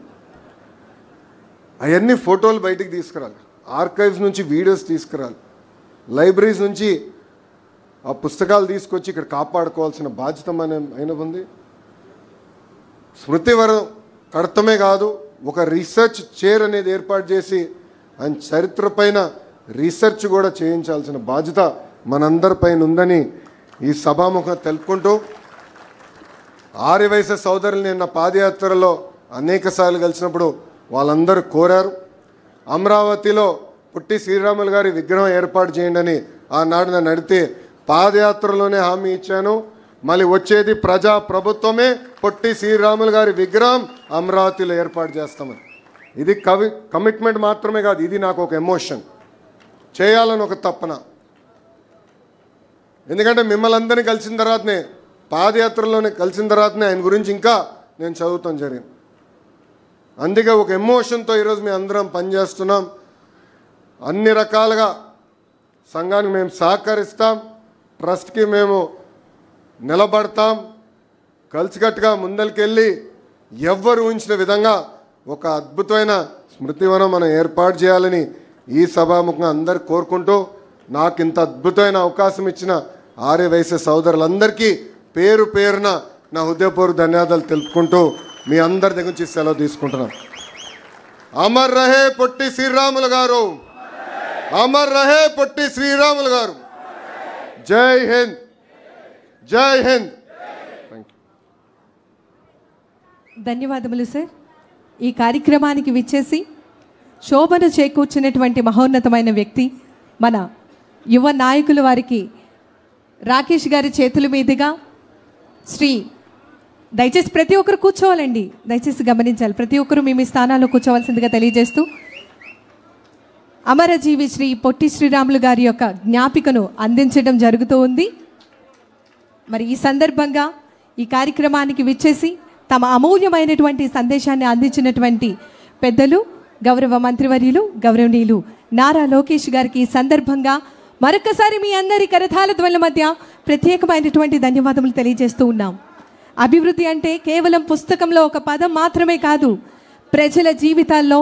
అవన్నీ ఫోటోలు బయటికి తీసుకురాలి, ఆర్కైవ్స్ నుంచి వీడియోస్ తీసుకురాలి, లైబ్రరీస్ నుంచి ఆ పుస్తకాలు తీసుకొచ్చి ఇక్కడ కాపాడుకోవాల్సిన బాధ్యత అయిన ఉంది. స్మృతివనం కడతమే కాదు, ఒక రీసెర్చ్ చైర్ అనేది ఏర్పాటు చేసి ఆయన చరిత్ర పైన రీసెర్చ్ కూడా చేయించాల్సిన బాధ్యత మనందరిపైన ఉందని ఈ సభాముఖంగా తెలుపుకుంటూ, ఆర్యవైశ్య సోదరులు నిన్న పాదయాత్రలో అనేకసార్లు కలిసినప్పుడు వాళ్ళందరూ కోరారు, అమరావతిలో పొట్టి శ్రీరాములు గారి విగ్రహం ఏర్పాటు చేయండి అని. ఆనాడు నన్ను అడిగితే పాదయాత్రలోనే హామీ ఇచ్చాను, మళ్ళీ వచ్చేది ప్రజా ప్రభుత్వమే, పొట్టి శ్రీరాములు గారి విగ్రహం అమరావతిలో ఏర్పాటు చేస్తామని. ఇది కమిట్మెంట్ మాత్రమే కాదు, ఇది నాకు ఒక ఎమోషన్, చేయాలని ఒక తపన. ఎందుకంటే మిమ్మల్ని అందరినీ కలిసిన తర్వాతనే, పాదయాత్రలోనే కలిసిన తర్వాతనే ఆయన గురించి ఇంకా నేను చదువుతాం జరిగింది. అందుకే ఒక ఎమోషన్తో ఈరోజు మేము అందరం పనిచేస్తున్నాం. అన్ని రకాలుగా సంఘానికి మేము సహకరిస్తాం, ట్రస్ట్కి మేము నిలబడతాం, కలిసికట్టుగా ముందరికెళ్ళి ఎవ్వరు ఊహించిన విధంగా ఒక అద్భుతమైన స్మృతివనం మనం ఏర్పాటు చేయాలని ఈ సభాముఖంగా అందరు కోరుకుంటూ, నాకు ఇంత అద్భుతమైన అవకాశం ఇచ్చిన ఆర్యవైశ్య సోదరులందరికీ పేరు పేరున నా హృదయపూర్వక ధన్యవాదాలు తెలుపుకుంటూ మీ అందరి దగ్గర నుంచి సెలవు తీసుకుంటున్నాం. అమర్ రహే పొట్టి శ్రీరాములు గారు, అమర్ రహే పొట్టి శ్రీరాములు గారు. జై హింద్, జై హింద్. ధన్యవాదములు సార్. ఈ కార్యక్రమానికి విచ్చేసి శోభను చేకూర్చినటువంటి మహోన్నతమైన వ్యక్తి మన యువ నాయకులు వారికి రాకేష్ గారి చేతుల మీదుగా దయచేసి ప్రతి ఒక్కరు కూర్చోవాలండి, దయచేసి గమనించాలి, ప్రతి ఒక్కరు మీ స్థానాల్లో కూర్చోవలసిందిగా తెలియజేస్తూ అమరజీవి శ్రీ పొట్టి శ్రీరాములు గారి యొక్క జ్ఞాపికను అందించడం జరుగుతూ ఉంది. మరి ఈ సందర్భంగా ఈ కార్యక్రమానికి విచ్చేసి తమ అమూల్యమైనటువంటి సందేశాన్ని అందించినటువంటి పెద్దలు, గౌరవ మంత్రివర్యులు, గౌరవనీయులు నారా లోకేష్ గారికి ఈ సందర్భంగా మరొకసారి మీ అందరి కరతాళ ధ్వనుల మధ్య ప్రత్యేకమైనటువంటి ధన్యవాదములు తెలియజేస్తూ ఉన్నాం. అభివృద్ధి అంటే కేవలం పుస్తకంలో ఒక పదం మాత్రమే కాదు, ప్రజల జీవితాల్లో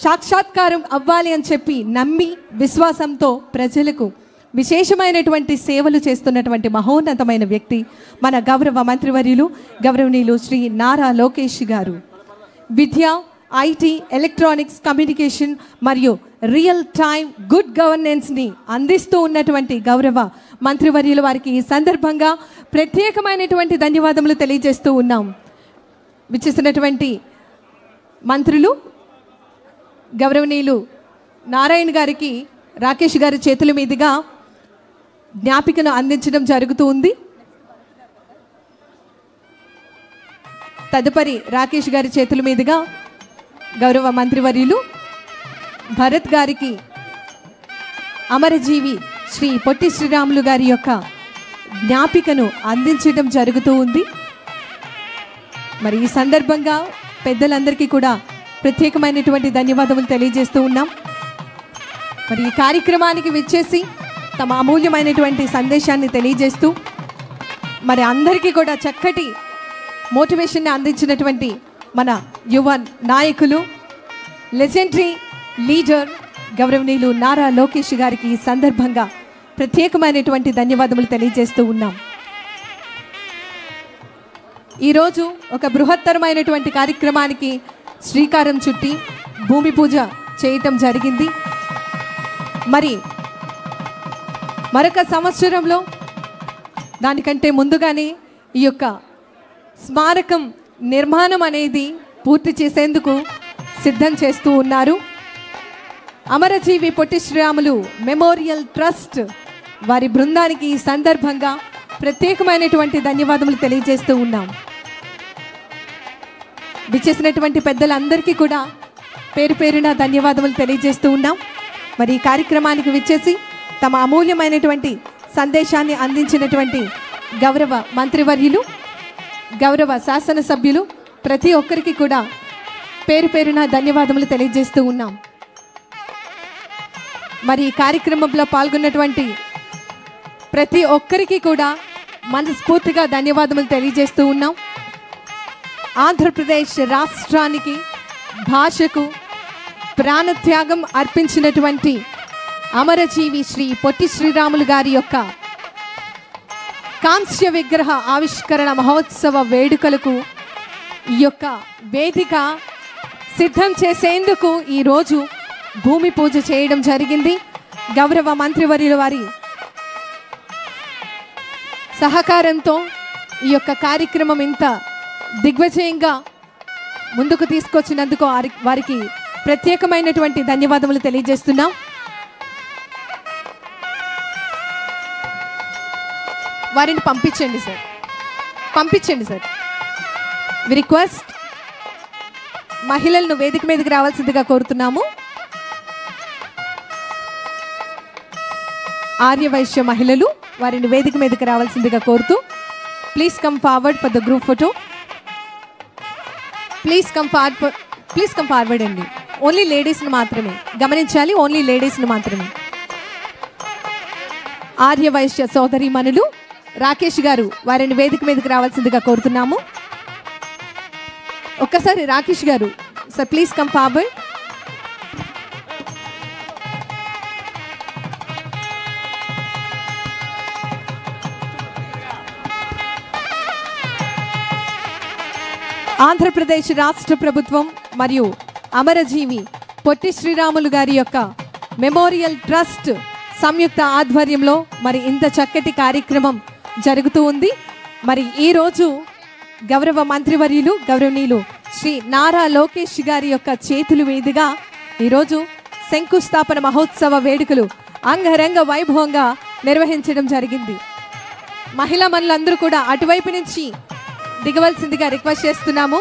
సాక్షాత్కారం అవ్వాలి అని చెప్పి నమ్మి విశ్వాసంతో ప్రజలకు విశేషమైనటువంటి సేవలు చేస్తున్నటువంటి మహోన్నతమైన వ్యక్తి మన గౌరవ మంత్రివర్యులు, గౌరవనీయులు శ్రీ నారా లోకేష్ గారు. విద్య, ఐటీ, ఎలక్ట్రానిక్స్, కమ్యూనికేషన్ మరియు రియల్ టైమ్ గుడ్ గవర్నెన్స్ని అందిస్తూ ఉన్నటువంటి గౌరవ మంత్రివర్యుల వారికి ఈ సందర్భంగా ప్రత్యేకమైనటువంటి ధన్యవాదములు తెలియజేస్తూ ఉన్నాం. విచ్చేసినటువంటి మంత్రులు గౌరవనీయులు నారాయణ గారికి రాకేష్ గారి చేతుల మీదుగా జ్ఞాపికను అందించడం జరుగుతూ ఉంది. తదుపరి రాకేష్ గారి చేతుల మీదుగా గౌరవ మంత్రివర్యులు భరత్ గారికి అమరజీవి శ్రీ పొట్టి శ్రీరాములు గారి యొక్క జ్ఞాపికను అందించడం జరుగుతూ ఉంది. మరి ఈ సందర్భంగా పెద్దలందరికీ కూడా ప్రత్యేకమైనటువంటి ధన్యవాదములు తెలియజేస్తూ ఉన్నాం. మరి ఈ కార్యక్రమానికి విచ్చేసి తమ అమూల్యమైనటువంటి సందేశాన్ని తెలియజేస్తూ మరి అందరికీ కూడా చక్కటి మోటివేషన్ని అందించినటువంటి మన యువ నాయకులు, లెజెండరీ లీడర్ గౌరవనీయులు నారా లోకేష్ గారికి ఈ సందర్భంగా ప్రత్యేకమైనటువంటి ధన్యవాదములు తెలియజేస్తూ ఉన్నాం. ఈరోజు ఒక బృహత్తరమైనటువంటి కార్యక్రమానికి శ్రీకారం చుట్టి భూమి పూజ చేయటం జరిగింది. మరి మరొక సంవత్సరంలో దానికంటే ముందుగానే ఈ యొక్క స్మారకం నిర్మాణం అనేది పూర్తి చేసేందుకు సిద్ధం చేస్తూ ఉన్నారు. అమరజీవి పొట్టి శ్రీరాములు మెమోరియల్ ట్రస్ట్ వారి బృందానికి ఈ సందర్భంగా ప్రత్యేకమైనటువంటి ధన్యవాదములు తెలియజేస్తూ ఉన్నాం. విచ్చేసినటువంటి పెద్దలందరికీ కూడా పేరు పేరున ధన్యవాదములు తెలియజేస్తూ ఉన్నాం. మరి ఈ కార్యక్రమానికి విచ్చేసి తమ అమూల్యమైనటువంటి సందేశాన్ని అందించినటువంటి గౌరవ మంత్రివర్యులు, గౌరవ శాసనసభ్యులు ప్రతి ఒక్కరికి కూడా పేరు పేరున ధన్యవాదములు తెలియజేస్తూ ఉన్నాం. మరి ఈ కార్యక్రమంలో పాల్గొన్నటువంటి ప్రతి ఒక్కరికి కూడా మనస్ఫూర్తిగా ధన్యవాదములు తెలియజేస్తూ ఉన్నాం. ఆంధ్రప్రదేశ్ రాష్ట్రానికి, భాషకు ప్రాణత్యాగం అర్పించినటువంటి అమరజీవి శ్రీ పొట్టి శ్రీరాములు గారి యొక్క కాంస్య విగ్రహ ఆవిష్కరణ మహోత్సవ వేడుకలకు ఈ యొక్క వేదిక సిద్ధం చేసేందుకు ఈరోజు భూమి పూజ చేయడం జరిగింది. గౌరవ మంత్రివర్యుల వారి సహకారంతో ఈ యొక్క కార్యక్రమం ఇంత దిగ్విజయంగా ముందుకు తీసుకొచ్చినందుకు వారికి ప్రత్యేకమైనటువంటి ధన్యవాదములు తెలియజేస్తున్నాం. వారిని పంపించండి సార్, పంపించండి సార్. వి రిక్వెస్ట్ మహిళలను వేదిక మీదకి రావాల్సిందిగా కోరుతున్నాము. ఆర్యవైశ్య మహిళలు వారిని వేదిక మీదకి రావాల్సిందిగా కోరుతూ please come forward for the group photo. Please come forward అండి. ఓన్లీ లేడీస్ని మాత్రమే గమనించాలి, ఓన్లీ లేడీస్ని మాత్రమే. ఆర్యవైశ్య సోదరి మనులు రాకేష్ గారు వారిని వేదిక మీదకి రావాల్సిందిగా కోరుతున్నాము. ఒక్కసారి రాకేష్ గారు sir please come forward. Andhra Pradesh రాష్ట్ర ప్రభుత్వం మరియు అమరజీవి పొట్టి శ్రీరాములు గారి యొక్క మెమోరియల్ ట్రస్ట్ సంయుక్త ఆధ్వర్యంలో మరి ఇంత చక్కటి కార్యక్రమం జరుగుతూ ఉంది. మరి ఈరోజు గౌరవ మంత్రివర్యులు గౌరవనీయులు శ్రీ నారా లోకేష్ గారి యొక్క చేతుల మీదుగా ఈరోజు శంకుస్థాపన మహోత్సవ వేడుకలు అంగరంగ వైభవంగా నిర్వహించడం జరిగింది. మహిళా మనులందరూ కూడా అటువైపు నుంచి దిగవలసిందిగా రిక్వెస్ట్ చేస్తున్నాము.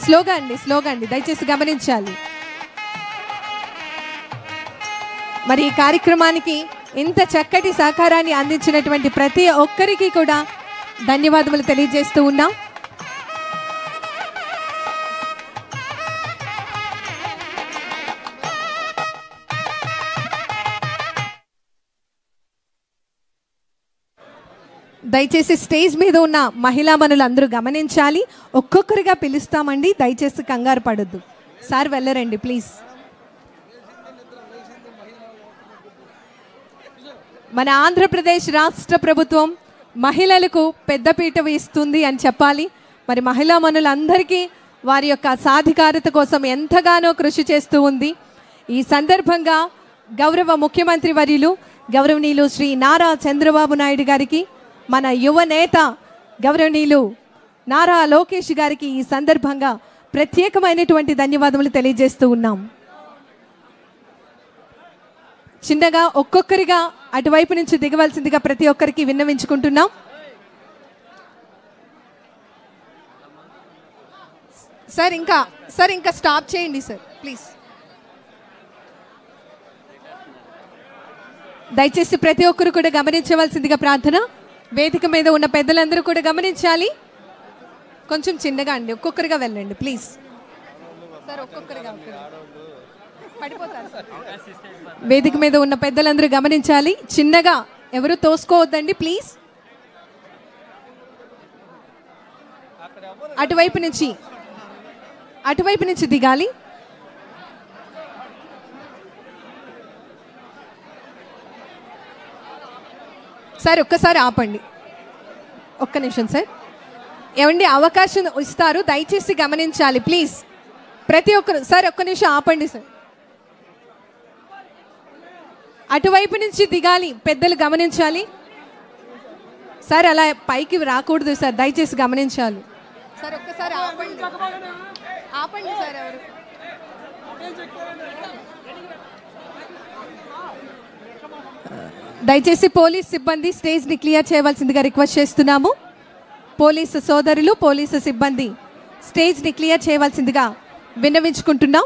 స్లోగా అండి దయచేసి గమనించాలి. మరి ఈ కార్యక్రమానికి ఇంత చక్కటి సహకారాన్ని అందించినటువంటి ప్రతి ఒక్కరికి కూడా ధన్యవాదములు తెలియజేస్తూ ఉన్నాం. దయచేసి స్టేజ్ మీద ఉన్న మహిళా మనులు అందరూ గమనించాలి. ఒక్కొక్కరిగా పిలుస్తామండి, దయచేసి కంగారు పడొద్దు. సార్ వెళ్ళరండి ప్లీజ్. మన ఆంధ్రప్రదేశ్ రాష్ట్ర ప్రభుత్వం మహిళలకు పెద్దపీట వేస్తుంది అని చెప్పాలి. మరి మహిళా మనులందరికీ వారి యొక్క సాధికారత కోసం ఎంతగానో కృషి చేస్తూ ఉంది. ఈ సందర్భంగా గౌరవ ముఖ్యమంత్రి వర్యులు గౌరవనీయులు శ్రీ నారా చంద్రబాబు నాయుడు గారికి, మన యువ నేత గౌరవనీయులు నారా లోకేష్ గారికి ఈ సందర్భంగా ప్రత్యేకమైనటువంటి ధన్యవాదములు తెలియజేస్తూ ఉన్నాం. చిన్నగా ఒక్కొక్కరిగా అటువైపు నుంచి దిగవలసిందిగా ప్రతి ఒక్కరికి విన్నవించుకుంటున్నాం. సార్ ఇంకా స్టాప్ చేయండి సార్ ప్లీజ్. దయచేసి ప్రతి ఒక్కరు కూడా గమనించవలసిందిగా ప్రార్థన. వేదిక మీద ఉన్న పెద్దలందరూ కూడా గమనించాలి. కొంచెం చిన్నగా అండి, ఒక్కొక్కరిగా వెళ్ళండి ప్లీజ్. సార్ ఒక్కొక్కరిగా పడిపోతారు. వేదిక మీద ఉన్న పెద్దలందరూ గమనించాలి. చిన్నగా ఎవరు తోసుకోవద్దండి ప్లీజ్. అటువైపు నుంచి దిగాలి. సార్ ఒక్కసారి ఆపండి, ఒక్క నిమిషం సార్. ఏమండి అవకాశం ఇస్తారు, దయచేసి గమనించాలి ప్లీజ్ ప్రతి ఒక్కరు. సార్ ఒక్క నిమిషం ఆపండి సార్. అటువైపు నుంచి దిగాలి, పెద్దలు గమనించాలి. సార్ అలా పైకి రాకూడదు సార్, దయచేసి గమనించాలి. సార్ ఒక్కసారి ఆపండి. ఆపండి సార్ ఎవరు. దయచేసి పోలీస్ సిబ్బంది స్టేజ్ని క్లియర్ చేయవలసిందిగా రిక్వెస్ట్ చేస్తున్నాము. పోలీసు సోదరులు, పోలీసు సిబ్బంది స్టేజ్ని క్లియర్ చేయవలసిందిగా విన్నవించుకుంటున్నాం.